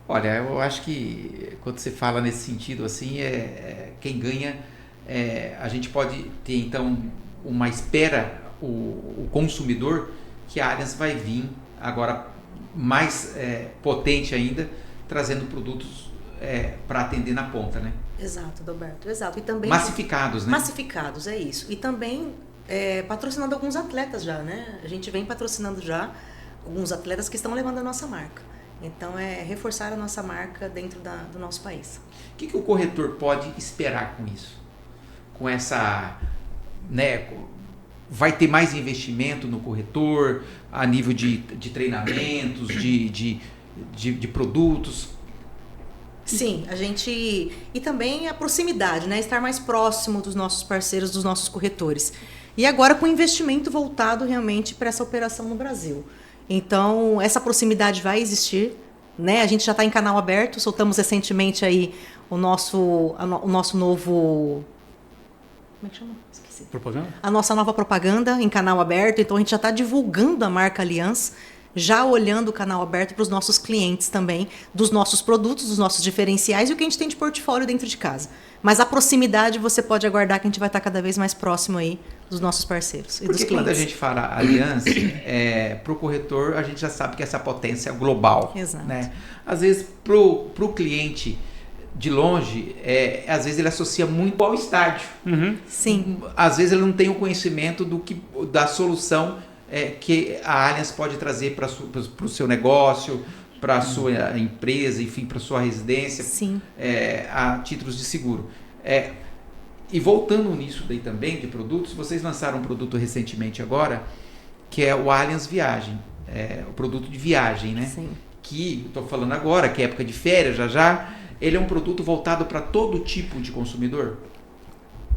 Olha, eu acho que quando você fala nesse sentido assim, quem ganha, a gente pode ter então uma espera, o consumidor, que a Allianz vai vir agora mais potente ainda, trazendo produtos para atender na ponta, né? Exato, Adalberto, exato. E também massificados, né? Massificados, é isso. E também patrocinando alguns atletas já, né? A gente vem patrocinando já alguns atletas que estão levando a nossa marca. Então, reforçar a nossa marca dentro do nosso país. O que o corretor pode esperar com isso? Com essa... né, vai ter mais investimento no corretor, a nível de treinamentos, de produtos? Sim, a gente... E também a proximidade, né? Estar mais próximo dos nossos parceiros, dos nossos corretores. E agora com investimento voltado realmente para essa operação no Brasil. Então, essa proximidade vai existir, né? A gente já está em canal aberto, soltamos recentemente aí o nosso novo... Como é que chama? Esqueci. Propaganda? A nossa nova propaganda em canal aberto. Então, a gente já está divulgando a marca Allianz, já olhando o canal aberto para os nossos clientes também, dos nossos produtos, dos nossos diferenciais e o que a gente tem de portfólio dentro de casa. Mas a proximidade você pode aguardar que a gente vai estar cada vez mais próximo aí dos nossos parceiros e dos clientes. Porque quando a gente fala Allianz, para o corretor, a gente já sabe que essa potência é global. Exato. Né? Às vezes, para o cliente de longe, às vezes ele associa muito ao estádio. Uhum. Sim. Às vezes ele não tem o conhecimento da solução que a Allianz pode trazer para o seu negócio, para a sua empresa, enfim, para a sua residência. Sim. A títulos de seguro. E voltando nisso daí também, de produtos, vocês lançaram um produto recentemente agora, que é o Allianz Viagem, o produto de viagem, né? Sim. Que, estou falando agora, que é época de férias, já, ele é um produto voltado para todo tipo de consumidor?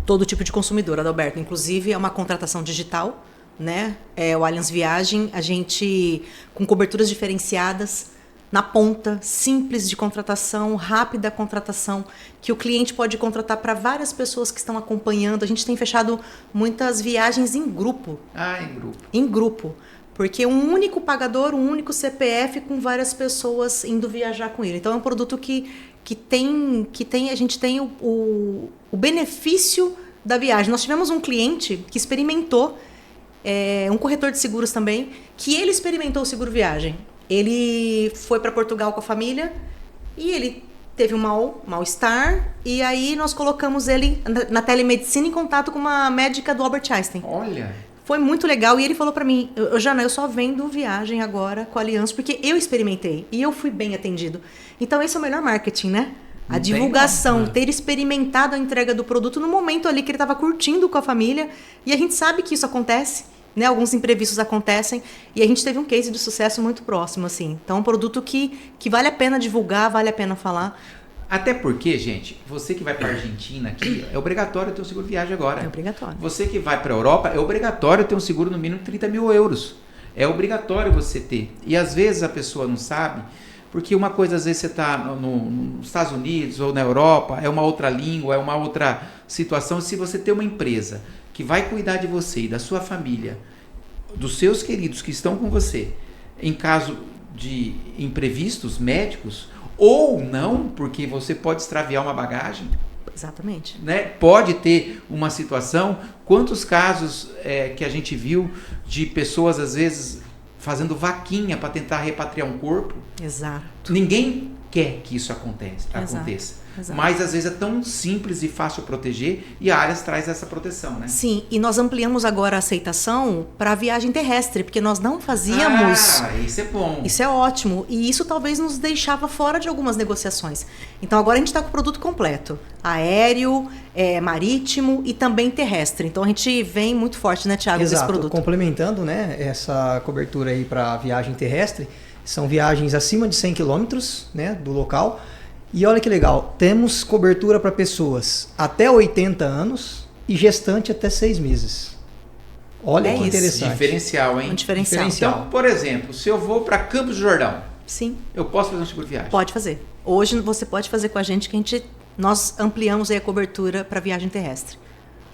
Todo tipo de consumidor, Adalberto. Inclusive, é uma contratação digital, né? O Allianz Viagem, a gente, com coberturas diferenciadas, na ponta, simples de contratação, rápida contratação, que o cliente pode contratar para várias pessoas que estão acompanhando. A gente tem fechado muitas viagens em grupo. Em grupo. Em grupo. Porque um único pagador, um único CPF com várias pessoas indo viajar com ele. Então é um produto que a gente tem o benefício da viagem. Nós tivemos um cliente que experimentou, um corretor de seguros também, que ele experimentou o seguro viagem. Ele foi para Portugal com a família e ele teve um mal-estar, e aí nós colocamos ele na telemedicina em contato com uma médica do Albert Einstein. Olha! Foi muito legal e ele falou para mim, Jana, eu só vendo viagem agora com a Allianz porque eu experimentei e eu fui bem atendido. Então esse é o melhor marketing, né? A divulgação, ter experimentado a entrega do produto no momento ali que ele estava curtindo com a família, e a gente sabe que isso acontece. né, alguns imprevistos acontecem e a gente teve um case de sucesso muito próximo, assim. Então, é um produto que vale a pena divulgar, vale a pena falar. Até porque, gente, você que vai para a Argentina aqui, é obrigatório ter um seguro viagem agora. É obrigatório. Você que vai para a Europa, é obrigatório ter um seguro no mínimo de 30 mil euros. É obrigatório você ter. E às vezes a pessoa não sabe, porque uma coisa, às vezes você está nos Estados Unidos ou na Europa, é uma outra língua, é uma outra situação. Se você tem uma empresa que vai cuidar de você e da sua família, dos seus queridos que estão com você, em caso de imprevistos médicos, ou não, porque você pode extraviar uma bagagem. Exatamente. Né? Pode ter uma situação. Quantos casos que a gente viu de pessoas, às vezes, fazendo vaquinha para tentar repatriar um corpo? Exato. Ninguém quer que isso aconteça. Exato. Mas às vezes é tão simples e fácil proteger e a Allianz traz essa proteção, né? Sim, e nós ampliamos agora a aceitação para a viagem terrestre, porque nós não fazíamos. Isso é bom. Isso é ótimo. E isso talvez nos deixava fora de algumas negociações. Então agora a gente está com o produto completo: aéreo, marítimo e também terrestre. Então a gente vem muito forte, né, Thiago, desse produto. Complementando, né, essa cobertura aí para viagem terrestre, são viagens acima de 100 km, né, do local. E olha que legal, temos cobertura para pessoas até 80 anos e gestante até 6 meses. Olha que interessante. Diferencial, hein? Um diferencial. Então, por exemplo, se eu vou para Campos do Jordão, sim, eu posso fazer um seguro viagem? Pode fazer. Hoje você pode fazer com a gente, que nós ampliamos aí a cobertura para viagem terrestre.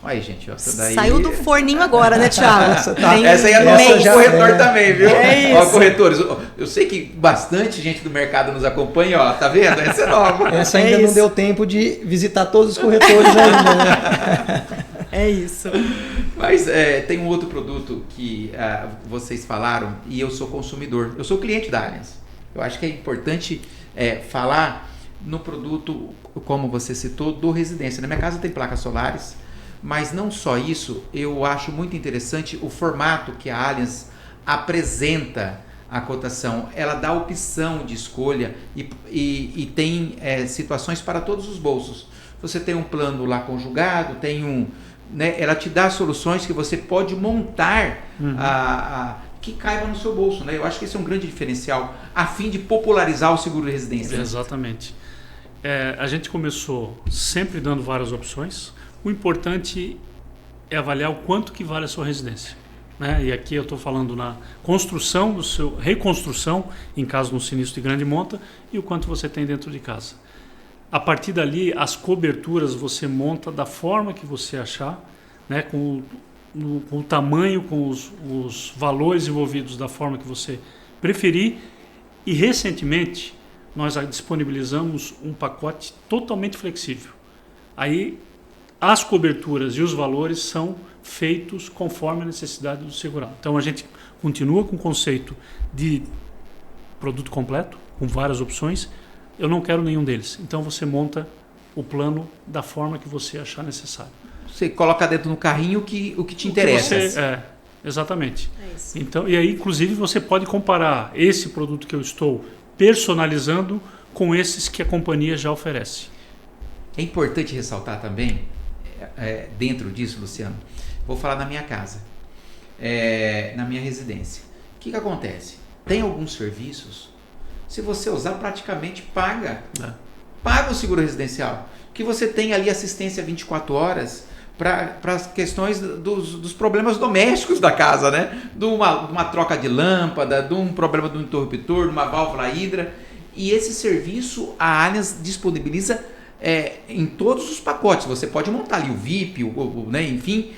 Aí, gente, ó, daí... Saiu do forninho agora, né, Thiago? Essa aí é nosso corretor também, viu? É isso. Ó, corretores, eu sei que bastante gente do mercado nos acompanha, ó, tá vendo? Essa é nova. Essa ainda não deu tempo de visitar todos os corretores ainda, né? É isso. Mas tem um outro produto que vocês falaram e eu sou consumidor. Eu sou cliente da Allianz. Eu acho que é importante falar no produto, como você citou, do residência. Na minha casa tem placas solares. Mas não só isso, eu acho muito interessante o formato que a Allianz apresenta a cotação. Ela dá opção de escolha e tem situações para todos os bolsos. Você tem um plano lá conjugado, ela te dá soluções que você pode montar que caiba no seu bolso. Né? Eu acho que esse é um grande diferencial a fim de popularizar o seguro de residência. Exatamente. A gente começou sempre dando várias opções. O importante é avaliar o quanto que vale a sua residência, né? E aqui eu estou falando na construção reconstrução em caso de um sinistro de grande monta e o quanto você tem dentro de casa. A partir dali, as coberturas você monta da forma que você achar, né? Com o tamanho, com os valores envolvidos da forma que você preferir. E recentemente nós disponibilizamos um pacote totalmente flexível. Aí as coberturas e os valores são feitos conforme a necessidade do segurado. Então a gente continua com o conceito de produto completo, com várias opções. Eu não quero nenhum deles. Então você monta o plano da forma que você achar necessário. Você coloca dentro do carrinho o que te interessa. Exatamente. É isso. Então, e aí, inclusive, você pode comparar esse produto que eu estou personalizando com esses que a companhia já oferece. É importante ressaltar também, dentro disso, Luciano, vou falar na minha casa, na minha residência. O que acontece? Tem alguns serviços, se você usar, praticamente paga o seguro residencial, que você tem ali assistência 24 horas para as questões dos problemas domésticos da casa, né? De uma troca de lâmpada, de um problema do interruptor, de uma válvula hidra. E esse serviço a Allianz disponibiliza em todos os pacotes. Você pode montar ali o VIP, né, enfim,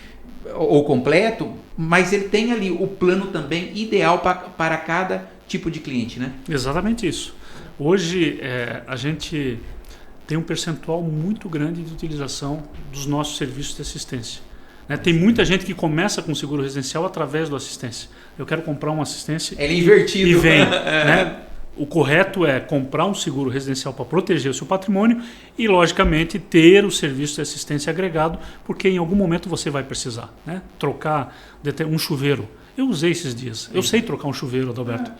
ou completo, mas ele tem ali o plano também ideal para cada tipo de cliente, né? Exatamente isso. Hoje a gente tem um percentual muito grande de utilização dos nossos serviços de assistência. Né? Tem muita gente que começa com seguro residencial através do assistência. Eu quero comprar uma assistência invertido. E vem. Né? O correto é comprar um seguro residencial para proteger o seu patrimônio e, logicamente, ter o serviço de assistência agregado, porque em algum momento você vai precisar, né? Trocar um chuveiro. Eu usei esses dias. Eu sei trocar um chuveiro, Adalberto.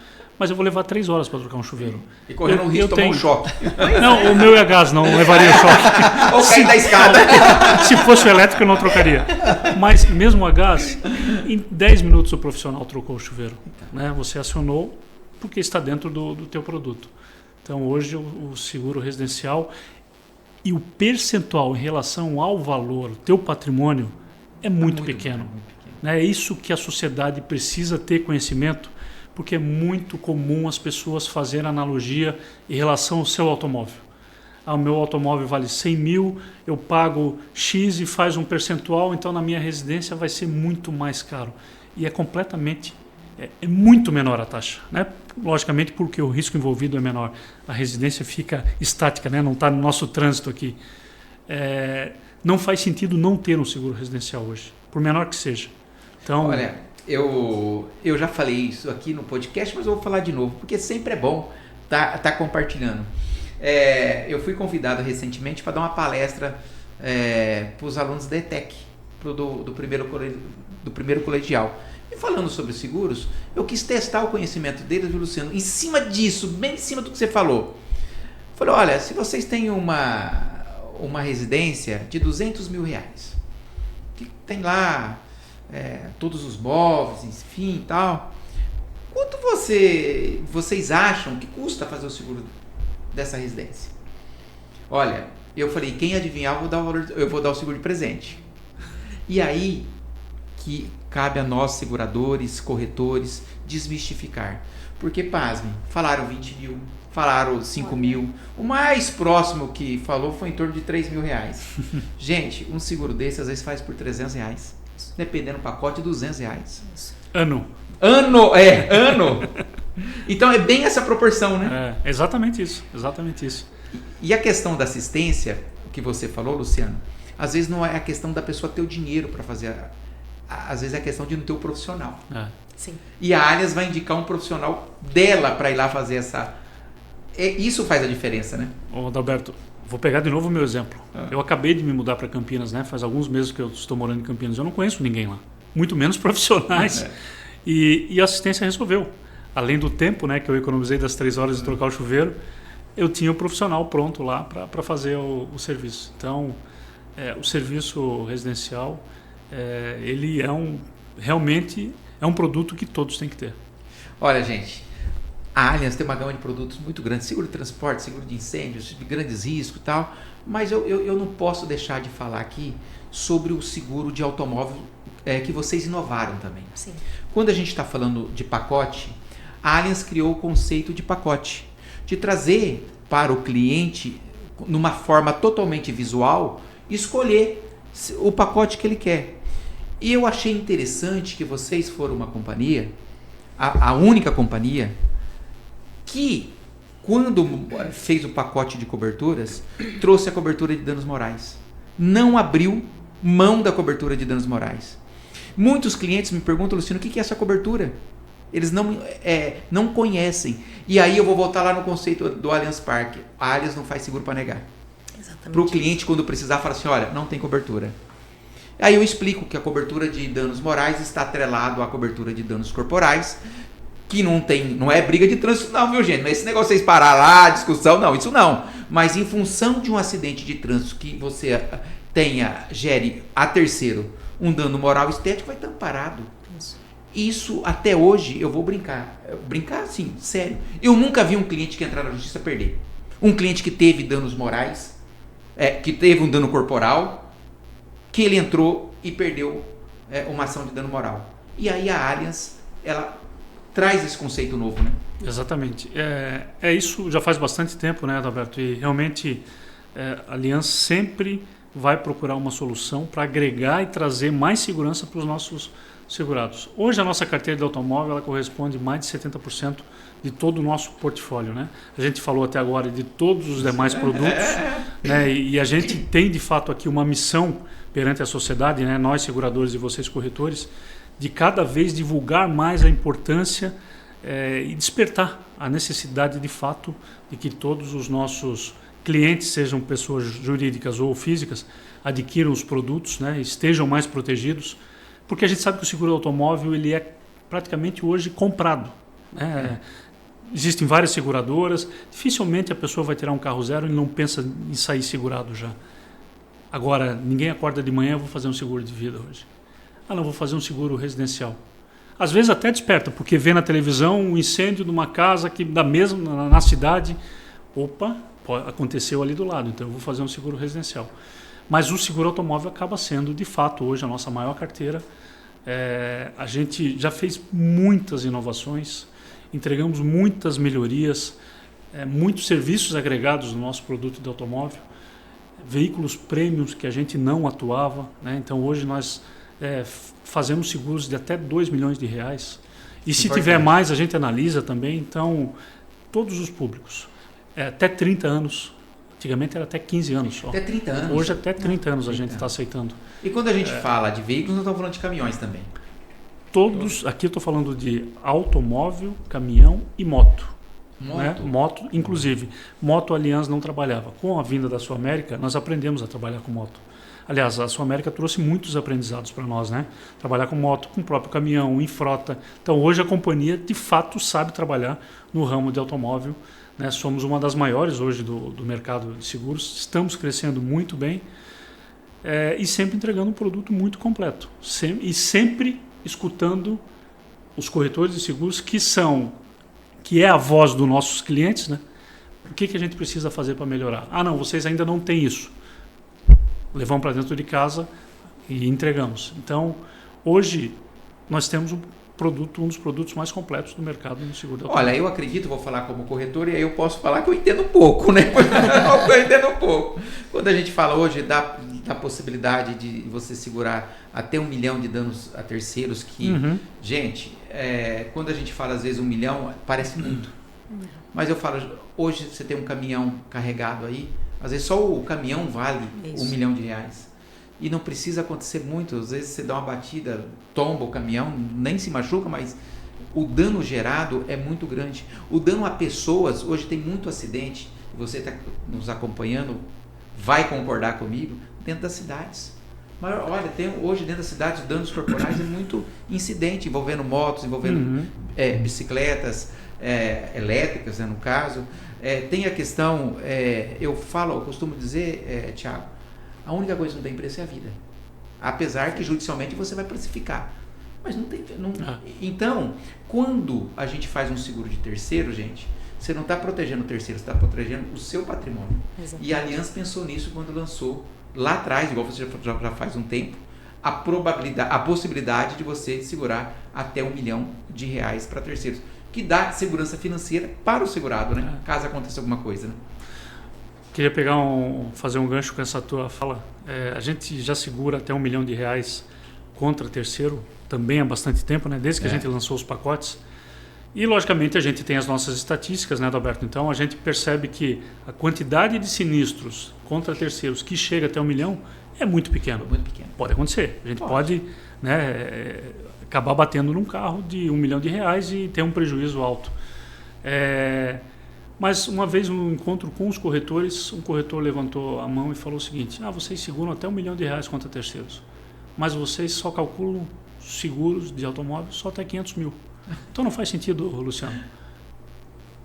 mas eu vou levar 3 horas para trocar um chuveiro. E correndo o risco de tomar um choque. Não, o meu é a gás, não levaria choque. Ou cair da escada. Se fosse o elétrico, eu não trocaria. Mas mesmo a gás, em 10 minutos o profissional trocou o chuveiro. Né? Você acionou porque está dentro do teu produto. Então hoje o seguro residencial e o percentual em relação ao valor, teu patrimônio, é muito pequeno. É isso que a sociedade precisa ter conhecimento, porque é muito comum as pessoas fazerem analogia em relação ao seu automóvel. O meu automóvel vale 100 mil, eu pago X e faz um percentual, então na minha residência vai ser muito mais caro. E é completamente, é muito menor a taxa. Né? Logicamente porque o risco envolvido é menor. A residência fica estática, né? Não está no nosso trânsito aqui. Não faz sentido não ter um seguro residencial hoje, por menor que seja. Então, olha, eu já falei isso aqui no podcast, mas eu vou falar de novo, porque sempre é bom tá compartilhando. Eu fui convidado recentemente para dar uma palestra para os alunos da ETEC, do primeiro colegial. E falando sobre seguros, eu quis testar o conhecimento deles, viu, Luciano? Em cima disso, bem em cima do que você falou. Falei, olha, se vocês têm uma residência de R$200 mil, que tem lá todos os móveis, enfim e tal, quanto vocês acham que custa fazer o seguro dessa residência? Olha, eu falei, quem adivinhar eu vou dar o seguro de presente. E aí que cabe a nós seguradores, corretores, desmistificar. Porque, pasmem, falaram 20 mil, falaram 5 mil, o mais próximo que falou foi em torno de R$3 mil. Gente, um seguro desse às vezes faz por R$300, dependendo do pacote, R$200. Ano. Ano! Então é bem essa proporção, né? Exatamente isso. E a questão da assistência, que você falou, Luciano, às vezes não é a questão da pessoa ter o dinheiro para fazer, às vezes é a questão de não ter o profissional. Sim. E a Allianz vai indicar um profissional dela para ir lá fazer essa... Isso faz a diferença, né? Ô, Adalberto, vou pegar de novo o meu exemplo. Eu acabei de me mudar para Campinas, né? Faz alguns meses que eu estou morando em Campinas. Eu não conheço ninguém lá, muito menos profissionais. E a assistência resolveu. Além do tempo, né, que eu economizei das 3 horas de trocar o chuveiro, eu tinha o profissional pronto lá para fazer o serviço. Então, o serviço residencial, ele realmente é um produto que todos têm que ter. Olha, gente, a Allianz tem uma gama de produtos muito grande, seguro de transporte, seguro de incêndios, de grandes riscos e tal, mas eu não posso deixar de falar aqui sobre o seguro de automóvel que vocês inovaram também. Sim. Quando a gente está falando de pacote, a Allianz criou o conceito de pacote, de trazer para o cliente, numa forma totalmente visual, escolher o pacote que ele quer. E eu achei interessante que vocês foram uma companhia, a única companhia, que quando fez o pacote de coberturas, trouxe a cobertura de danos morais. Não abriu mão da cobertura de danos morais. Muitos clientes me perguntam, Luciano, o que é essa cobertura? Eles não conhecem. E aí eu vou voltar lá no conceito do Allianz Parque. A Allianz não faz seguro para negar. Para o cliente, quando precisar, fala assim, olha, não tem cobertura. Aí eu explico que a cobertura de danos morais está atrelado à cobertura de danos corporais, que não é briga de trânsito não, viu, gente? Não é esse negócio de vocês parar lá, discussão, não, isso não. Mas em função de um acidente de trânsito que você gere a terceiro um dano moral e estético, vai estar amparado. Isso até hoje, eu vou brincar assim, sério. Eu nunca vi um cliente que entrar na justiça perder. Um cliente que teve danos morais, que teve um dano corporal, que ele entrou e perdeu uma ação de dano moral. E aí a Allianz, ela traz esse conceito novo, né? Exatamente. Isso já faz bastante tempo, né, Adalberto? E realmente a Allianz sempre vai procurar uma solução para agregar e trazer mais segurança para os nossos segurados. Hoje a nossa carteira de automóvel ela corresponde a mais de 70% de todo o nosso portfólio, né? A gente falou até agora de todos os demais produtos, né? E a gente tem de fato aqui uma missão perante a sociedade, né? Nós seguradores e vocês corretores, de cada vez divulgar mais a importância e despertar a necessidade de fato de que todos os nossos clientes, sejam pessoas jurídicas ou físicas, adquiram os produtos, né? Estejam mais protegidos, porque a gente sabe que o seguro automóvel ele é praticamente hoje comprado, né? existem várias seguradoras. Dificilmente a pessoa vai tirar um carro zero e não pensa em sair segurado já. Agora, ninguém acorda de manhã, vou fazer um seguro de vida hoje. Não, vou fazer um seguro residencial. Às vezes até desperta, porque vê na televisão um incêndio de uma casa que da mesma na cidade. Opa, aconteceu ali do lado, então eu vou fazer um seguro residencial. Mas o seguro automóvel acaba sendo, de fato, hoje a nossa maior carteira. A gente já fez muitas inovações, entregamos muitas melhorias, muitos serviços agregados no nosso produto de automóvel, veículos premiums que a gente não atuava, né? Então hoje nós fazemos seguros de até 2 milhões de reais. E se tiver mais, a gente analisa também. Então, todos os públicos. Até 30 anos. Antigamente era até 15 anos só. Até 30 anos? Hoje até 30 anos a gente está aceitando. E quando a gente fala de veículos, nós estamos falando de caminhões também? Todos, aqui eu estou falando de automóvel, caminhão e moto. Né? Moto, inclusive. Moto a Allianz não trabalhava. Com a vinda da Sul América, nós aprendemos a trabalhar com moto. Aliás, a Sul América trouxe muitos aprendizados para nós, né? Trabalhar com moto, com o próprio caminhão, em frota. Então, hoje a companhia, de fato, sabe trabalhar no ramo de automóvel. Né? Somos uma das maiores hoje do mercado de seguros. Estamos crescendo muito bem e sempre entregando um produto muito completo. E sempre escutando os corretores de seguros, que é a voz dos nossos clientes, né? O que a gente precisa fazer para melhorar? Não, vocês ainda não têm isso. Levamos para dentro de casa e entregamos. Então, hoje, nós temos um dos produtos mais completos do mercado no seguro de automóvel. Olha, eu acredito, vou falar como corretor, e aí eu posso falar que eu entendo um pouco, né? Eu entendo um pouco. Quando a gente fala hoje da possibilidade de você segurar até 1 milhão de danos a terceiros, que, gente, quando a gente fala às vezes 1 milhão, parece muito. Mas eu falo, hoje você tem um caminhão carregado aí, às vezes só o caminhão vale R$1 milhão. E não precisa acontecer muito. Às vezes você dá uma batida, tomba o caminhão, nem se machuca, mas o dano gerado é muito grande. O dano a pessoas, hoje tem muito acidente, você está nos acompanhando, vai concordar comigo, dentro das cidades. Mas olha, hoje dentro das cidades, danos corporais é muito incidente, envolvendo motos, envolvendo bicicletas elétricas, né, no caso. Tem a questão, eu costumo dizer, Thiago, a única coisa que não tem preço é a vida. Apesar que judicialmente você vai precificar. Mas não tem. Então, quando a gente faz um seguro de terceiro, gente, você não está protegendo o terceiro, você está protegendo o seu patrimônio. Exatamente. E a Allianz pensou nisso quando lançou lá atrás, igual você já faz um tempo, a possibilidade de você segurar até R$1 milhão para terceiros, que dá segurança financeira para o segurado, né? Caso aconteça alguma coisa, né? Queria fazer um gancho com essa tua fala. A gente já segura até R$1 milhão contra terceiro, também há bastante tempo, né? Desde que a gente lançou os pacotes. E, logicamente, a gente tem as nossas estatísticas, né, Adalberto? Então, a gente percebe que a quantidade de sinistros contra terceiros que chega até R$1 milhão é muito pequeno. Muito pequeno. Pode acontecer. A gente pode né, acabar batendo num carro de R$1 milhão e ter um prejuízo alto. Mas uma vez no encontro com os corretores, um corretor levantou a mão e falou o seguinte: vocês seguram até R$1 milhão contra terceiros, mas vocês só calculam seguros de automóvel só até 500 mil. Então não faz sentido, Luciano.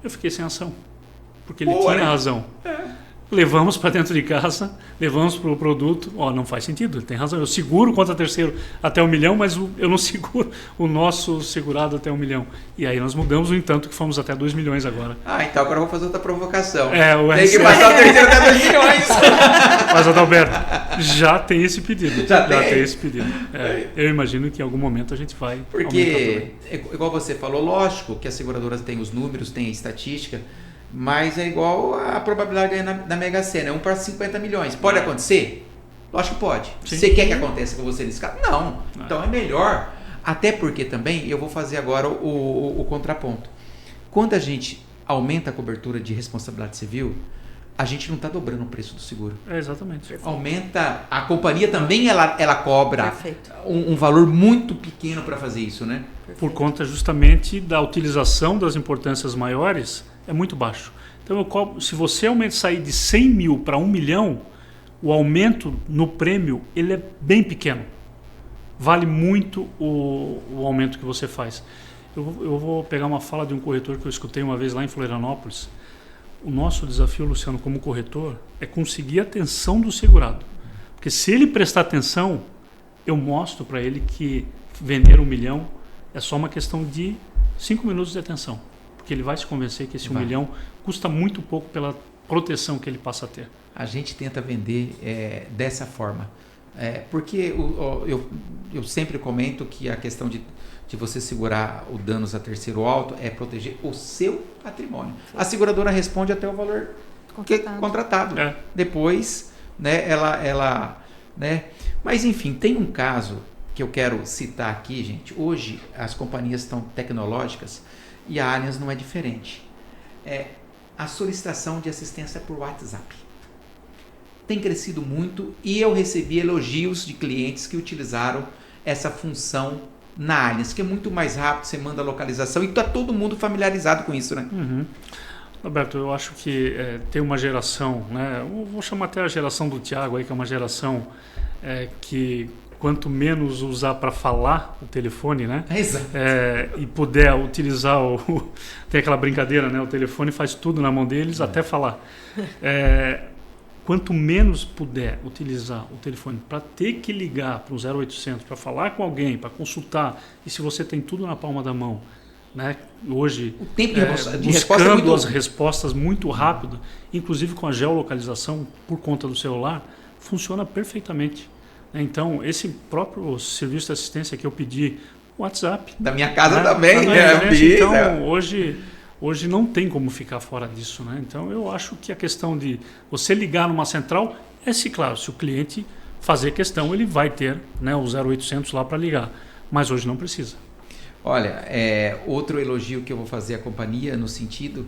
Eu fiquei sem ação, porque ele tinha razão. Levamos para dentro de casa, levamos para o produto, não faz sentido, ele tem razão. Eu seguro contra terceiro até R$1 milhão, mas eu não seguro o nosso segurado até R$1 milhão. E aí nós mudamos, no entanto, que fomos até R$2 milhões agora. Então agora eu vou fazer outra provocação. Tem que passar o terceiro até R$2 milhões. Mas, Adalberto, já tem esse pedido. Já tem esse pedido. Eu imagino que em algum momento a gente vai aumentar. Porque, igual você falou, lógico que as seguradoras têm os números, têm a estatística, mas é igual a probabilidade de ganhar na Mega Sena, 1 para 50 milhões. Pode acontecer? Lógico que pode. Sim. Você quer que aconteça com você nesse caso? Não. Então é melhor. Até porque também, eu vou fazer agora o contraponto. Quando a gente aumenta a cobertura de responsabilidade civil, a gente não está dobrando o preço do seguro. Exatamente. Perfeito. Aumenta, a companhia também ela cobra um valor muito pequeno para fazer isso, né? Perfeito. Por conta justamente da utilização das importâncias maiores, é muito baixo. Então, se você sair de 100 mil para 1 milhão, o aumento no prêmio ele é bem pequeno. Vale muito o aumento que você faz. Eu vou pegar uma fala de um corretor que eu escutei uma vez lá em Florianópolis. O nosso desafio, Luciano, como corretor, é conseguir a atenção do segurado. Porque se ele prestar atenção, eu mostro para ele que vender 1 milhão é só uma questão de 5 minutos de atenção. Porque ele vai se convencer que esse 1 milhão custa muito pouco pela proteção que ele passa a ter. A gente tenta vender dessa forma. Porque eu sempre comento que a questão de você segurar o danos a terceiro alto é proteger o seu patrimônio. A seguradora responde até o valor contratado. Depois, né, ela né? Mas enfim, tem um caso que eu quero citar aqui, gente. Hoje as companhias estão tecnológicas e a Allianz não é diferente. A solicitação de assistência por WhatsApp tem crescido muito e eu recebi elogios de clientes que utilizaram essa função na Allianz, que é muito mais rápido, você manda a localização e está todo mundo familiarizado com isso, né? Roberto, eu acho que tem uma geração, né? Eu vou chamar até a geração do Thiago aí, que é uma geração que quanto menos usar para falar o telefone, né? Exato. E puder utilizar tem aquela brincadeira, né? O telefone faz tudo na mão deles, até falar. Quanto menos puder utilizar o telefone para ter que ligar para um 0800, para falar com alguém, para consultar, e se você tem tudo na palma da mão, né? Hoje, o tempo de resposta buscando é muito... as respostas muito rápido, inclusive com a geolocalização por conta do celular, funciona perfeitamente. Então, esse próprio serviço de assistência que eu pedi, o WhatsApp. Da minha casa também, Então, hoje não tem como ficar fora disso, né? Então, eu acho que a questão de você ligar numa central claro, se o cliente fazer questão, ele vai ter, né, o 0800 lá para ligar. Mas hoje não precisa. Olha, outro elogio que eu vou fazer à companhia no sentido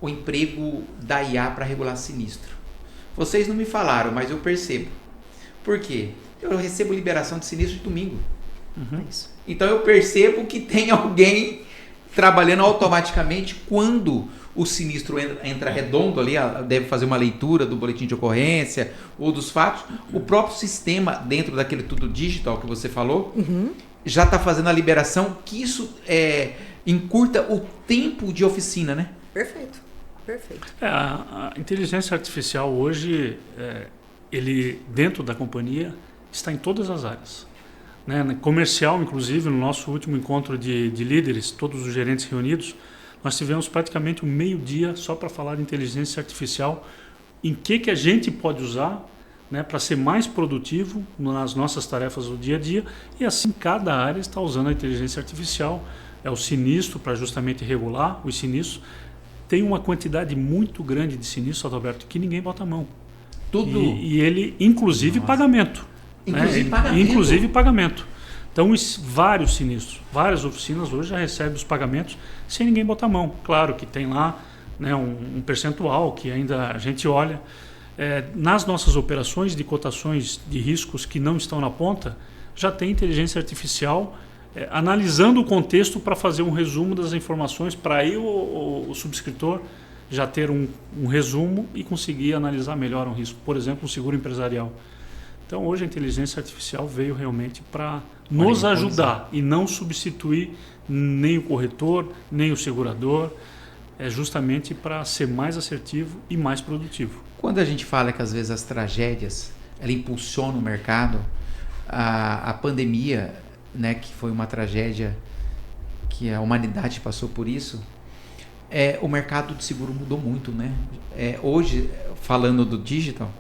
o emprego da IA para regular sinistro. Vocês não me falaram, mas eu percebo. Por quê? Eu recebo liberação de sinistro de domingo. Então eu percebo que tem alguém trabalhando automaticamente quando o sinistro entra redondo ali, deve fazer uma leitura do boletim de ocorrência ou dos fatos. O próprio sistema, dentro daquele tudo digital que você falou, já está fazendo a liberação, que isso encurta o tempo de oficina, né? Perfeito. A inteligência artificial hoje, ele dentro da companhia, está em todas as áreas. Né? Comercial, inclusive, no nosso último encontro de líderes, todos os gerentes reunidos, nós tivemos praticamente um meio-dia só para falar de inteligência artificial, em que a gente pode usar, né, para ser mais produtivo nas nossas tarefas do dia a dia, e assim cada área está usando a inteligência artificial. O sinistro para justamente regular os sinistros. Tem uma quantidade muito grande de sinistros, Adalberto, que ninguém bota a mão. Tudo. E ele, inclusive pagamento. Inclusive pagamento. Então, vários sinistros, várias oficinas hoje já recebem os pagamentos sem ninguém botar a mão. Claro que tem lá, né, um percentual que ainda a gente olha. Nas nossas operações de cotações de riscos que não estão na ponta, já tem inteligência artificial analisando o contexto para fazer um resumo das informações, para aí o subscritor já ter um resumo e conseguir analisar melhor um risco. Por exemplo, um seguro empresarial. Então, hoje a inteligência artificial veio realmente para nos ajudar e não substituir nem o corretor, nem o segurador, justamente para ser mais assertivo e mais produtivo. Quando a gente fala que às vezes as tragédias ela impulsionam o mercado, a pandemia, né, que foi uma tragédia que a humanidade passou por isso, o mercado de seguro mudou muito, né? Hoje, falando do digital,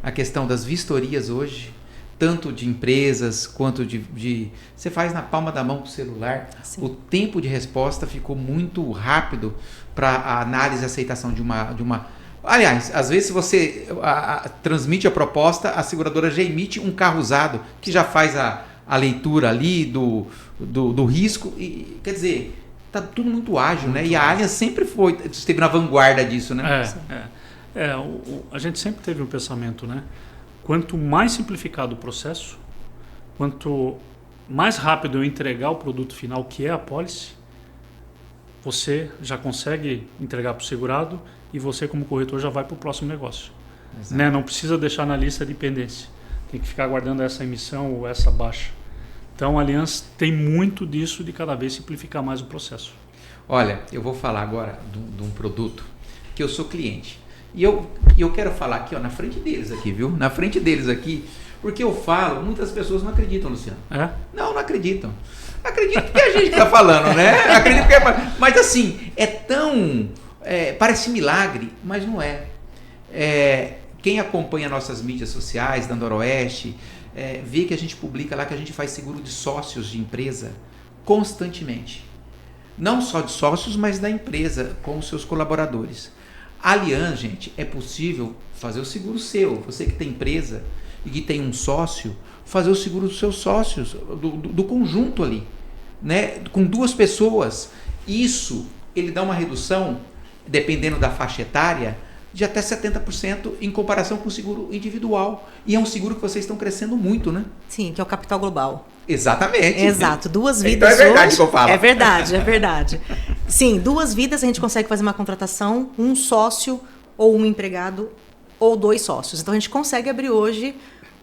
a questão das vistorias hoje, tanto de empresas quanto de você faz na palma da mão com o celular. Sim. O tempo de resposta ficou muito rápido para a análise e aceitação de uma... Aliás, às vezes se você transmite a proposta, a seguradora já emite um carro usado que já faz a leitura ali do risco. E, quer dizer, está tudo muito ágil, muito, né? E a Allianz sempre esteve na vanguarda disso, né? A gente sempre teve um pensamento, né? Quanto mais simplificado o processo, quanto mais rápido eu entregar o produto final, que é a pólice, você já consegue entregar para o segurado e você, como corretor, já vai para o próximo negócio. Né? Não precisa deixar na lista de pendência. Tem que ficar aguardando essa emissão ou essa baixa. Então, a Allianz tem muito disso de cada vez simplificar mais o processo. Olha, eu vou falar agora de um produto que eu sou cliente. E eu quero falar aqui, ó, na frente deles aqui, viu? Na frente deles aqui, porque eu falo, muitas pessoas não acreditam, Luciano. É? Não acreditam. Acredito que a gente está falando, né? Acredito que mas assim, é tão... parece milagre, mas não é. Quem acompanha nossas mídias sociais da Noroeste, vê que a gente publica lá que a gente faz seguro de sócios de empresa constantemente. Não só de sócios, mas da empresa com os seus colaboradores. Allianz, gente, é possível fazer o seguro seu. Você que tem empresa e que tem um sócio, fazer o seguro dos seus sócios, do conjunto ali, né? Com 2 pessoas. Isso, ele dá uma redução, dependendo da faixa etária, de até 70% em comparação com o seguro individual. E é um seguro que vocês estão crescendo muito, né? Sim, que é o capital global. Exatamente. Exato, 2 vidas então é verdade hoje, que eu falo. É verdade. Sim, 2 vidas a gente consegue fazer uma contratação, um sócio ou um empregado ou 2 sócios. Então a gente consegue abrir hoje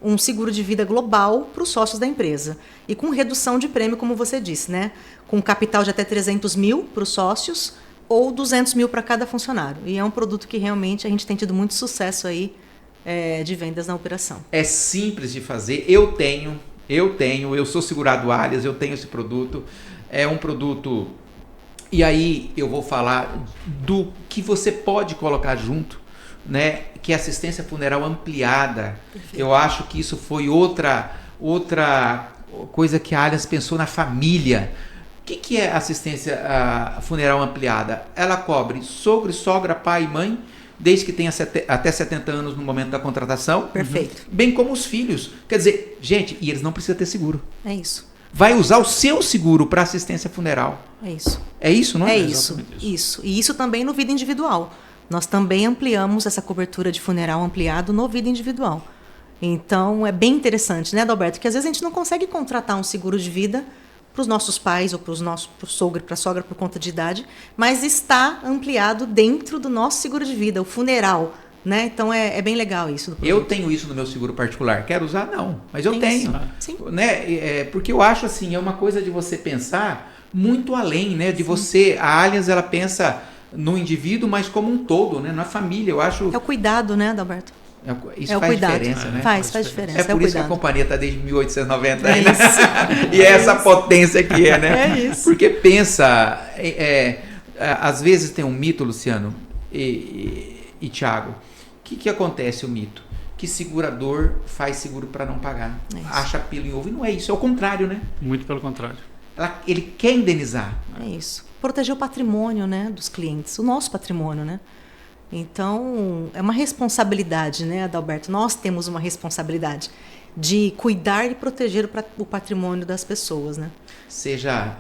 um seguro de vida global para os sócios da empresa. E com redução de prêmio, como você disse, né? Com capital de até 300 mil para os sócios ou 200 mil para cada funcionário. E é um produto que realmente a gente tem tido muito sucesso aí de vendas na operação. É simples de fazer. Eu sou segurado Allianz, eu tenho esse produto. É um produto... E aí eu vou falar do que você pode colocar junto, né? Que é assistência funeral ampliada. Perfeito. Eu acho que isso foi outra coisa que a Allianz pensou na família. O que é assistência funeral ampliada? Ela cobre sogro, sogra, pai e mãe, desde que tenha até 70 anos no momento da contratação. Perfeito. Bem como os filhos. Quer dizer, gente, e eles não precisam ter seguro. É isso. Vai usar o seu seguro para assistência funeral. É isso. É isso, não é? É isso. E isso também no vida individual. Nós também ampliamos essa cobertura de funeral ampliado no vida individual. Então, é bem interessante, né, Adalberto? Que às vezes a gente não consegue contratar um seguro de vida para os nossos pais ou para o sogro, para a sogra por conta de idade, mas está ampliado dentro do nosso seguro de vida, o funeral, né? Então é bem legal isso. Eu tenho isso no meu seguro particular. Quero usar? Não, mas eu tenho. Sim. Né? Porque eu acho assim, é uma coisa de você pensar muito além, né? De você, a Allianz, ela pensa no indivíduo, mas como um todo, né? Na família, eu acho... É o cuidado, né, Adalberto? Isso faz diferença, né? Faz diferença. É por isso que a companhia está desde 1890. É isso. E é essa potência que é, né? É isso. Porque pensa, às vezes tem um mito, Luciano e Thiago. O que acontece o mito? Que segurador faz seguro para não pagar. Acha pelo em ovo. E não é isso, é o contrário, né? Muito pelo contrário. Ele quer indenizar. É isso. Proteger o patrimônio, né, dos clientes, o nosso patrimônio, né? Então, é uma responsabilidade, né, Adalberto? Nós temos uma responsabilidade de cuidar e proteger o patrimônio das pessoas, né? Seja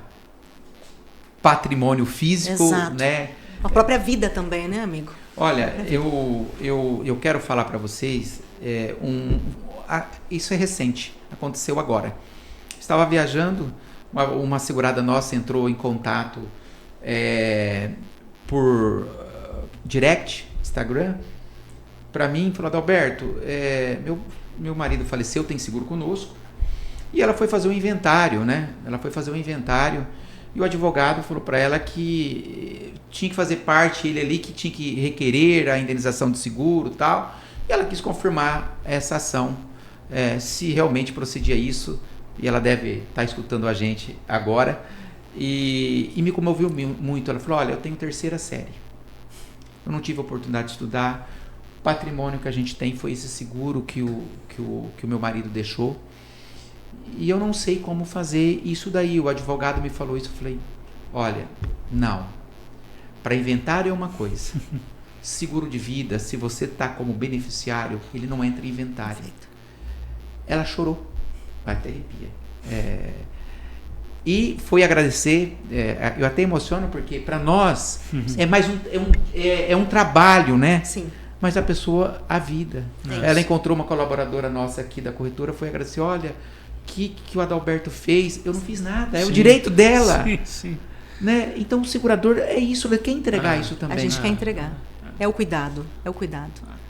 patrimônio físico, exato, né? A própria vida também, né, amigo? Olha, eu quero falar para vocês, isso é recente, aconteceu agora. Estava viajando, uma segurada nossa entrou em contato por direct, Instagram, para mim, falou: Adalberto, meu marido faleceu, tem seguro conosco, e ela foi fazer um inventário, né? E o advogado falou para ela que tinha que fazer parte, ele ali, que tinha que requerer a indenização de seguro e tal, e ela quis confirmar essa ação, se realmente procedia isso, e ela deve estar escutando a gente agora, e me comoveu muito. Ela falou: olha, eu tenho 3ª série, eu não tive a oportunidade de estudar, o patrimônio que a gente tem foi esse seguro que o meu marido deixou, e eu não sei como fazer isso daí. O advogado me falou isso, eu falei: olha, não, para inventário é uma coisa, seguro de vida, se você está como beneficiário, ele não entra em inventário. Ela chorou, vai até arrepia, e foi agradecer. Eu até emociono porque para nós é mais um trabalho, né? Sim. Mas a pessoa, a vida. Ela encontrou uma colaboradora nossa aqui da corretora, foi agradecer: olha, que o Adalberto fez, eu não fiz nada, é o direito dela. Sim. Né? Então o segurador é isso, ele quer entregar isso também. A gente quer entregar. É o cuidado.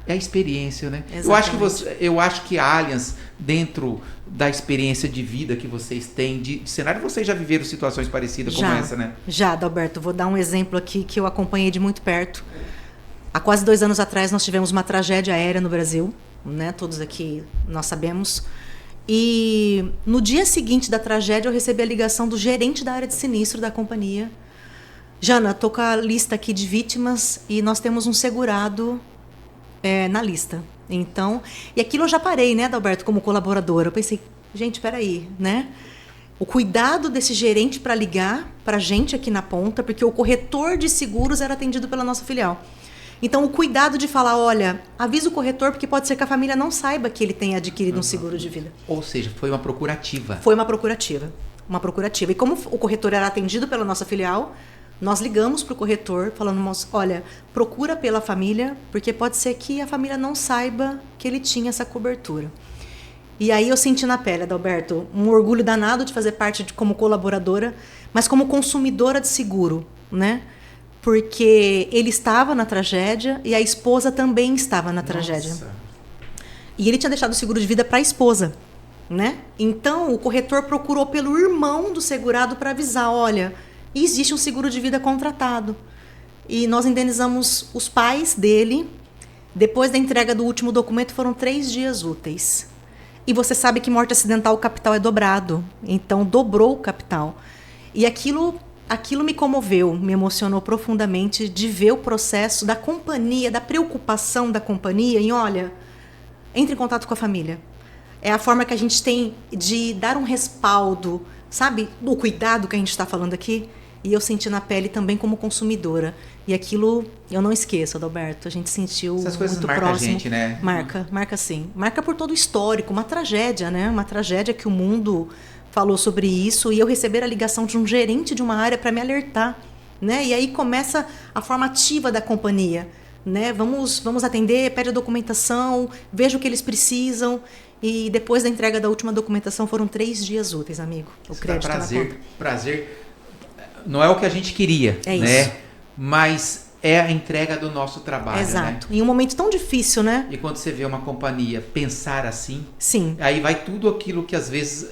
É a experiência, né? Exatamente. Eu acho que a Allianz, dentro da experiência de vida que vocês têm, de cenário, vocês já viveram situações parecidas como essa, né? Já, Adalberto. Vou dar um exemplo aqui que eu acompanhei de muito perto. Há quase 2 anos atrás nós tivemos uma tragédia aérea no Brasil, né? Todos aqui nós sabemos. E no dia seguinte da tragédia eu recebi a ligação do gerente da área de sinistro da companhia. Jana, tô com a lista aqui de vítimas e nós temos um segurado na lista. Então, e aquilo eu já parei, né, Adalberto, como colaboradora. Eu pensei, gente, peraí, né? O cuidado desse gerente para ligar para a gente aqui na ponta, porque o corretor de seguros era atendido pela nossa filial. Então, o cuidado de falar, olha, avisa o corretor, porque pode ser que a família não saiba que ele tenha adquirido um seguro de vida. Ou seja, foi uma procurativa. Foi uma procurativa. E como o corretor era atendido pela nossa filial, nós ligamos para o corretor falando, olha, procura pela família, porque pode ser que a família não saiba que ele tinha essa cobertura. E aí eu senti na pele, Adalberto, um orgulho danado de fazer parte como colaboradora, mas como consumidora de seguro, né? Porque ele estava na tragédia e a esposa também estava na tragédia. E ele tinha deixado o seguro de vida para a esposa, né? Então o corretor procurou pelo irmão do segurado para avisar, olha, existe um seguro de vida contratado. E nós indenizamos os pais dele. Depois da entrega do último documento, foram 3 dias úteis. E você sabe que morte acidental, o capital é dobrado. Então, dobrou o capital. E aquilo me comoveu, me emocionou profundamente de ver o processo da companhia, da preocupação da companhia em, olha, entre em contato com a família. É a forma que a gente tem de dar um respaldo, sabe, do cuidado que a gente está falando aqui. E eu senti na pele também como consumidora. E aquilo eu não esqueço, Adalberto. A gente sentiu essas coisas muito marcam próximo. A gente, né? Marca sim. Marca por todo o histórico, uma tragédia, né? Uma tragédia que o mundo falou sobre isso. E eu receber a ligação de um gerente de uma área para me alertar, né? E aí começa a forma ativa da companhia, né? Vamos atender, pede a documentação, veja o que eles precisam. E depois da entrega da última documentação foram 3 dias úteis, amigo. O crédito na conta. Prazer. Não é o que a gente queria, é né? Isso. Mas é a entrega do nosso trabalho, Exato. Né? Em um momento tão difícil, né? E quando você vê uma companhia pensar assim, sim, aí vai tudo aquilo que às vezes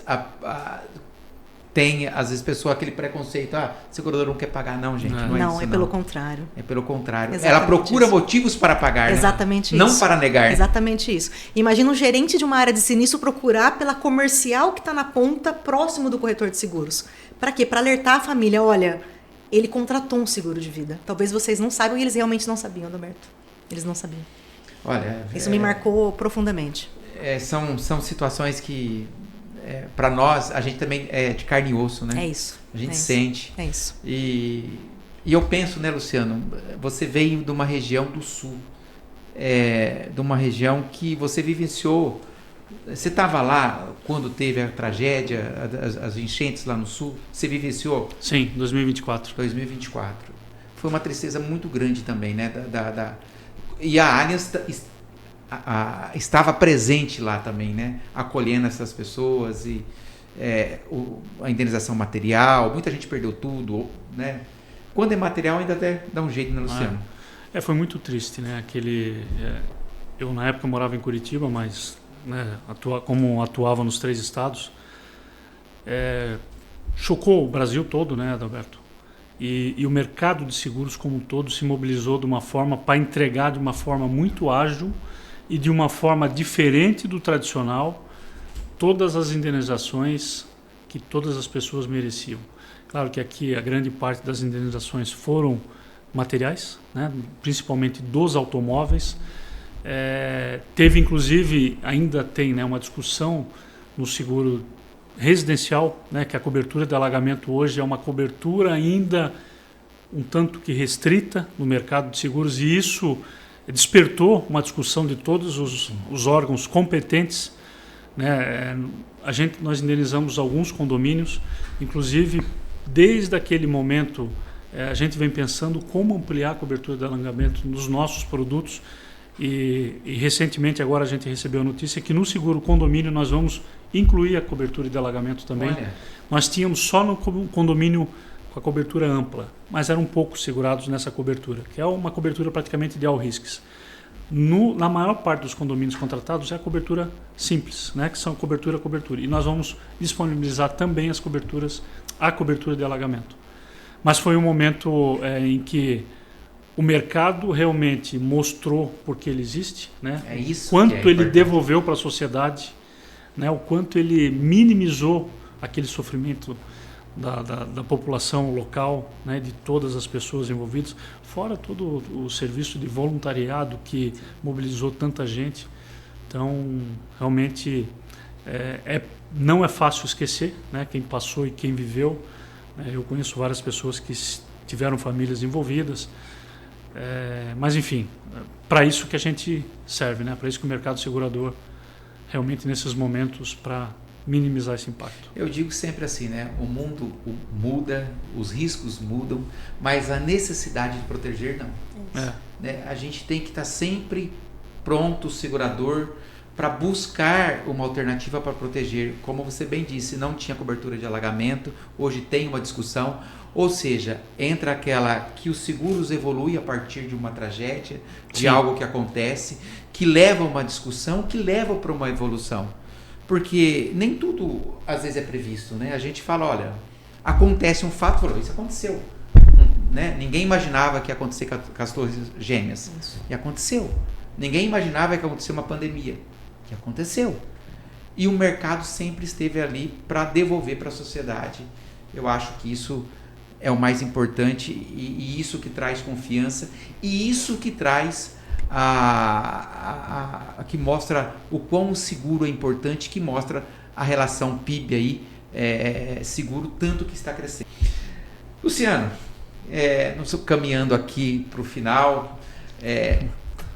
tem, às vezes, pessoa aquele preconceito, segurador não quer pagar, não, gente. Não é isso, pelo contrário. É pelo contrário. Exatamente ela procura isso. Motivos para pagar, exatamente né? Isso. Não para negar. Exatamente isso. Imagina um gerente de uma área de sinistro procurar pela comercial que está na ponta, próximo do corretor de seguros. Para quê? Para alertar a família, olha, ele contratou um seguro de vida. Talvez vocês não saibam e eles realmente não sabiam, Adalberto. Eles não sabiam. Olha, isso me marcou profundamente. São situações que, para nós, a gente também é de carne e osso, né? É isso. A gente sente. É isso. E eu penso, né, Luciano, você veio de uma região do sul, de uma região que você vivenciou. Você estava lá quando teve a tragédia, as enchentes lá no sul? Você vivenciou? Sim, 2024. 2024. Foi uma tristeza muito grande também, né? E a Allianz estava presente lá também, né? Acolhendo essas pessoas e a indenização material. Muita gente perdeu tudo, né? Quando é material ainda até dá um jeito, né, Luciano? Foi muito triste, né? Eu na época morava em Curitiba, mas... né, como atuava nos 3 estados, chocou o Brasil todo, né, Adalberto? E o mercado de seguros como um todo se mobilizou de uma forma para entregar de uma forma muito ágil e de uma forma diferente do tradicional todas as indenizações que todas as pessoas mereciam. Claro que aqui a grande parte das indenizações foram materiais, né, principalmente dos automóveis. Teve inclusive, ainda tem, né, uma discussão no seguro residencial, né, que a cobertura de alagamento hoje é uma cobertura ainda um tanto que restrita no mercado de seguros, e isso despertou uma discussão de todos os órgãos competentes, né? Nós indenizamos alguns condomínios, inclusive desde aquele momento a gente vem pensando como ampliar a cobertura de alagamento nos nossos produtos. E recentemente agora a gente recebeu a notícia que no seguro condomínio nós vamos incluir a cobertura de alagamento também. Olha. Nós tínhamos só no condomínio com a cobertura ampla, mas eram poucos segurados nessa cobertura, que é uma cobertura praticamente de all risks. Na maior parte dos condomínios contratados é a cobertura simples, né, que são cobertura. E nós vamos disponibilizar também a cobertura de alagamento. Mas foi um momento em que o mercado realmente mostrou porque ele existe, né? Quanto ele devolveu para a sociedade, né? O quanto ele minimizou aquele sofrimento da população local, né? De todas as pessoas envolvidas, fora todo o serviço de voluntariado que mobilizou tanta gente. Então, realmente, não é fácil esquecer, né? Quem passou e quem viveu. Eu conheço várias pessoas que tiveram famílias envolvidas. Mas, enfim, para isso que a gente serve, né? Para isso que o mercado segurador realmente nesses momentos para minimizar esse impacto. Eu digo sempre assim, né? O mundo muda, os riscos mudam, mas a necessidade de proteger não. Né? A gente tem que estar sempre pronto, segurador, para buscar uma alternativa para proteger. Como você bem disse, não tinha cobertura de alagamento, hoje tem uma discussão, ou seja, entra aquela que os seguros evoluem a partir de uma tragédia, de algo que acontece, que leva a uma discussão, que leva para uma evolução. Porque nem tudo, às vezes, é previsto, né? A gente fala, olha, acontece um fato, falou, isso aconteceu. Né? Ninguém imaginava que ia acontecer com as torres gêmeas. Isso. E aconteceu. Ninguém imaginava que ia acontecer uma pandemia. E aconteceu. E o mercado sempre esteve ali para devolver para a sociedade. Eu acho que isso é o mais importante e isso que traz confiança e isso que traz que mostra o quão seguro é importante, que mostra a relação PIB aí, seguro, tanto que está crescendo. Luciano, nós estamos caminhando aqui para o final.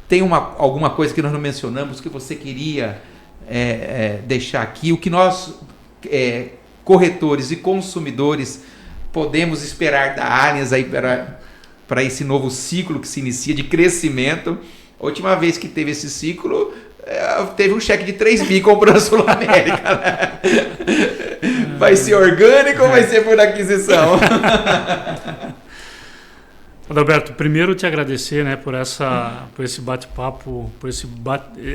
Tem alguma coisa que nós não mencionamos que você queria deixar aqui? O que nós, corretores e consumidores, podemos esperar da Allianz aí para esse novo ciclo que se inicia de crescimento? A última vez que teve esse ciclo, teve um cheque de 3 bi comprando a Sul América. Né? Vai ser orgânico ou vai ser por aquisição? Adalberto, primeiro te agradecer, né, por esse bate-papo,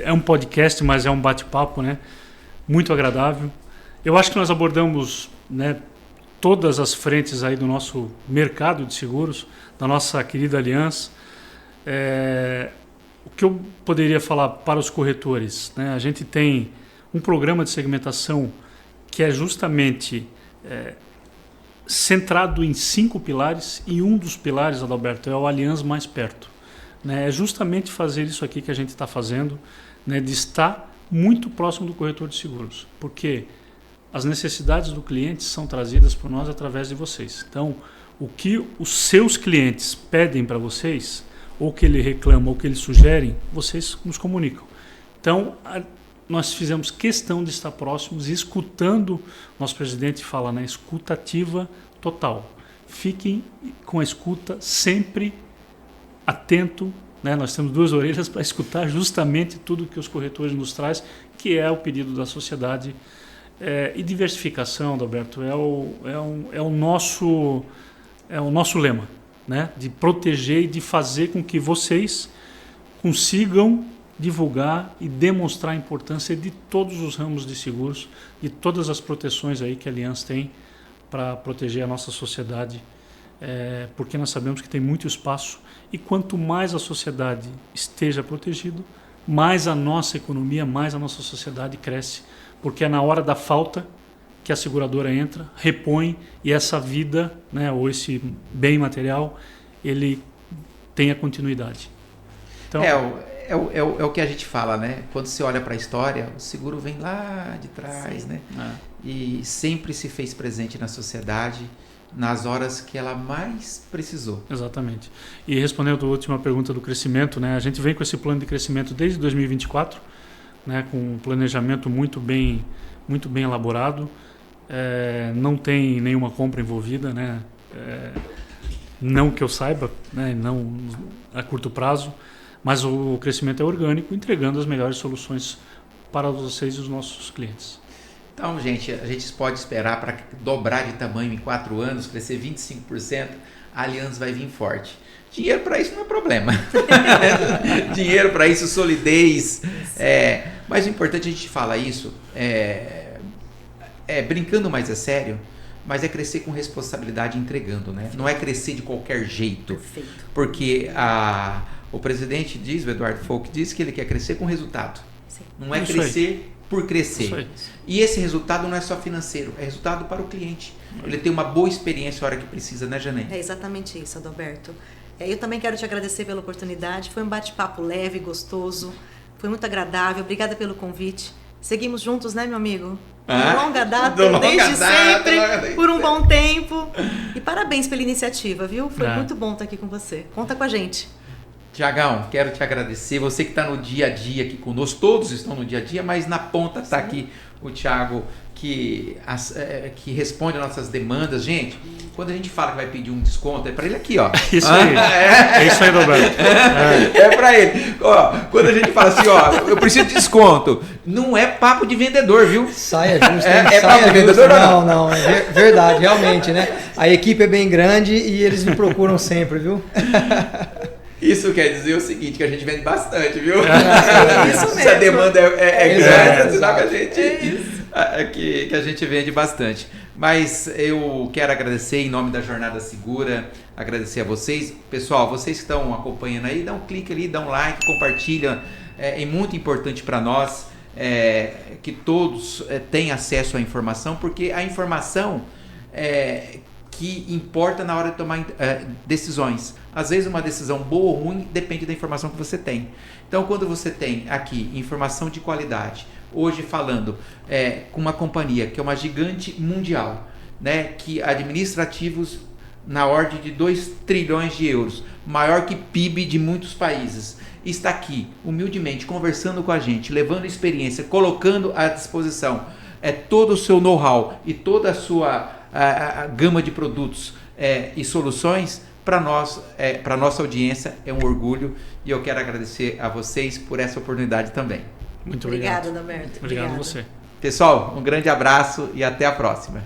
é um podcast, mas é um bate-papo, né, muito agradável. Eu acho que nós abordamos, né, todas as frentes aí do nosso mercado de seguros, da nossa querida Allianz. O que eu poderia falar para os corretores, né, a gente tem um programa de segmentação que é justamente centrado em 5 pilares, e um dos pilares, Adalberto, é o Allianz Mais Perto. Né? É justamente fazer isso aqui que a gente está fazendo, né? De estar muito próximo do corretor de seguros, porque as necessidades do cliente são trazidas por nós através de vocês. Então, o que os seus clientes pedem para vocês, ou que ele reclama, ou que eles sugerem, vocês nos comunicam. Então, nós fizemos questão de estar próximos e escutando. Nosso presidente fala, né, escuta ativa total. Fiquem com a escuta sempre atento, né? Nós temos 2 orelhas para escutar justamente tudo que os corretores nos trazem, que é o pedido da sociedade. E diversificação, Adalberto, é o nosso lema, né? De proteger e de fazer com que vocês consigam divulgar e demonstrar a importância de todos os ramos de seguros, de todas as proteções aí que a Allianz tem para proteger a nossa sociedade, porque nós sabemos que tem muito espaço e quanto mais a sociedade esteja protegida, mais a nossa economia, mais a nossa sociedade cresce, porque é na hora da falta que a seguradora entra, repõe e essa vida, né, ou esse bem material, ele tem a continuidade. Então, é o que a gente fala, né? Quando você olha para a história, o seguro vem lá de trás, né? E sempre se fez presente na sociedade nas horas que ela mais precisou. Exatamente. E respondendo a última pergunta do crescimento, né? A gente vem com esse plano de crescimento desde 2024, né? Com um planejamento muito bem elaborado. Não tem nenhuma compra envolvida, né? Não que eu saiba, né? Não a curto prazo. Mas o crescimento é orgânico, entregando as melhores soluções para vocês e os nossos clientes. Então, gente, a gente pode esperar para dobrar de tamanho em 4 anos, crescer 25%, a Allianz vai vir forte. Dinheiro para isso não é problema. Dinheiro para isso, solidez. Mas o importante a gente falar isso, brincando, mais é sério, mas é crescer com responsabilidade, entregando, né? Não é crescer de qualquer jeito. Perfeito. Porque o presidente diz, o Eduardo Folk diz que ele quer crescer com resultado. Sim. Não é Isso crescer por crescer. Isso aí. E esse resultado não é só financeiro, é resultado para o cliente. Ele tem uma boa experiência a hora que precisa, né, Janê? É exatamente isso, Adalberto. Eu também quero te agradecer pela oportunidade. Foi um bate-papo leve, gostoso. Foi muito agradável. Obrigada pelo convite. Seguimos juntos, né, meu amigo? De longa data, desde sempre, por um bom tempo. E parabéns pela iniciativa, viu? Foi muito bom estar aqui com você. Conta com a gente. Tiagão, quero te agradecer. Você que está no dia a dia aqui conosco, todos estão no dia a dia, mas na ponta está aqui o Thiago, que responde às nossas demandas. Gente, quando a gente fala que vai pedir um desconto, é para ele aqui, ó. Isso aí. É isso aí, Roberto. É para ele. Ó, quando a gente fala assim, ó, eu preciso de desconto, não é papo de vendedor, viu? Saia justa. É papo de vendedor? Não, é verdade, realmente, né? A equipe é bem grande e eles me procuram sempre, viu? Isso quer dizer o seguinte, que a gente vende bastante, viu? Isso mesmo. Se a demanda é grande, é sinal que a gente vende bastante. Mas eu quero agradecer em nome da Jornada Segura, agradecer a vocês. Pessoal, vocês que estão acompanhando aí, dá um clique ali, dá um like, compartilha. É muito importante para nós que todos tenham acesso à informação, porque a informação que importa na hora de tomar decisões. Às vezes uma decisão boa ou ruim depende da informação que você tem. Então, quando você tem aqui informação de qualidade, hoje falando com uma companhia que é uma gigante mundial, né, que administra ativos na ordem de 2 trilhões de euros, maior que PIB de muitos países, está aqui humildemente conversando com a gente, levando experiência, colocando à disposição todo o seu know-how e toda a sua a gama de produtos e soluções. Para nós, para nossa audiência, é um orgulho, e eu quero agradecer a vocês por essa oportunidade também. Muito obrigado. Obrigada, Adalberto. Obrigado a você. Pessoal, um grande abraço e até a próxima.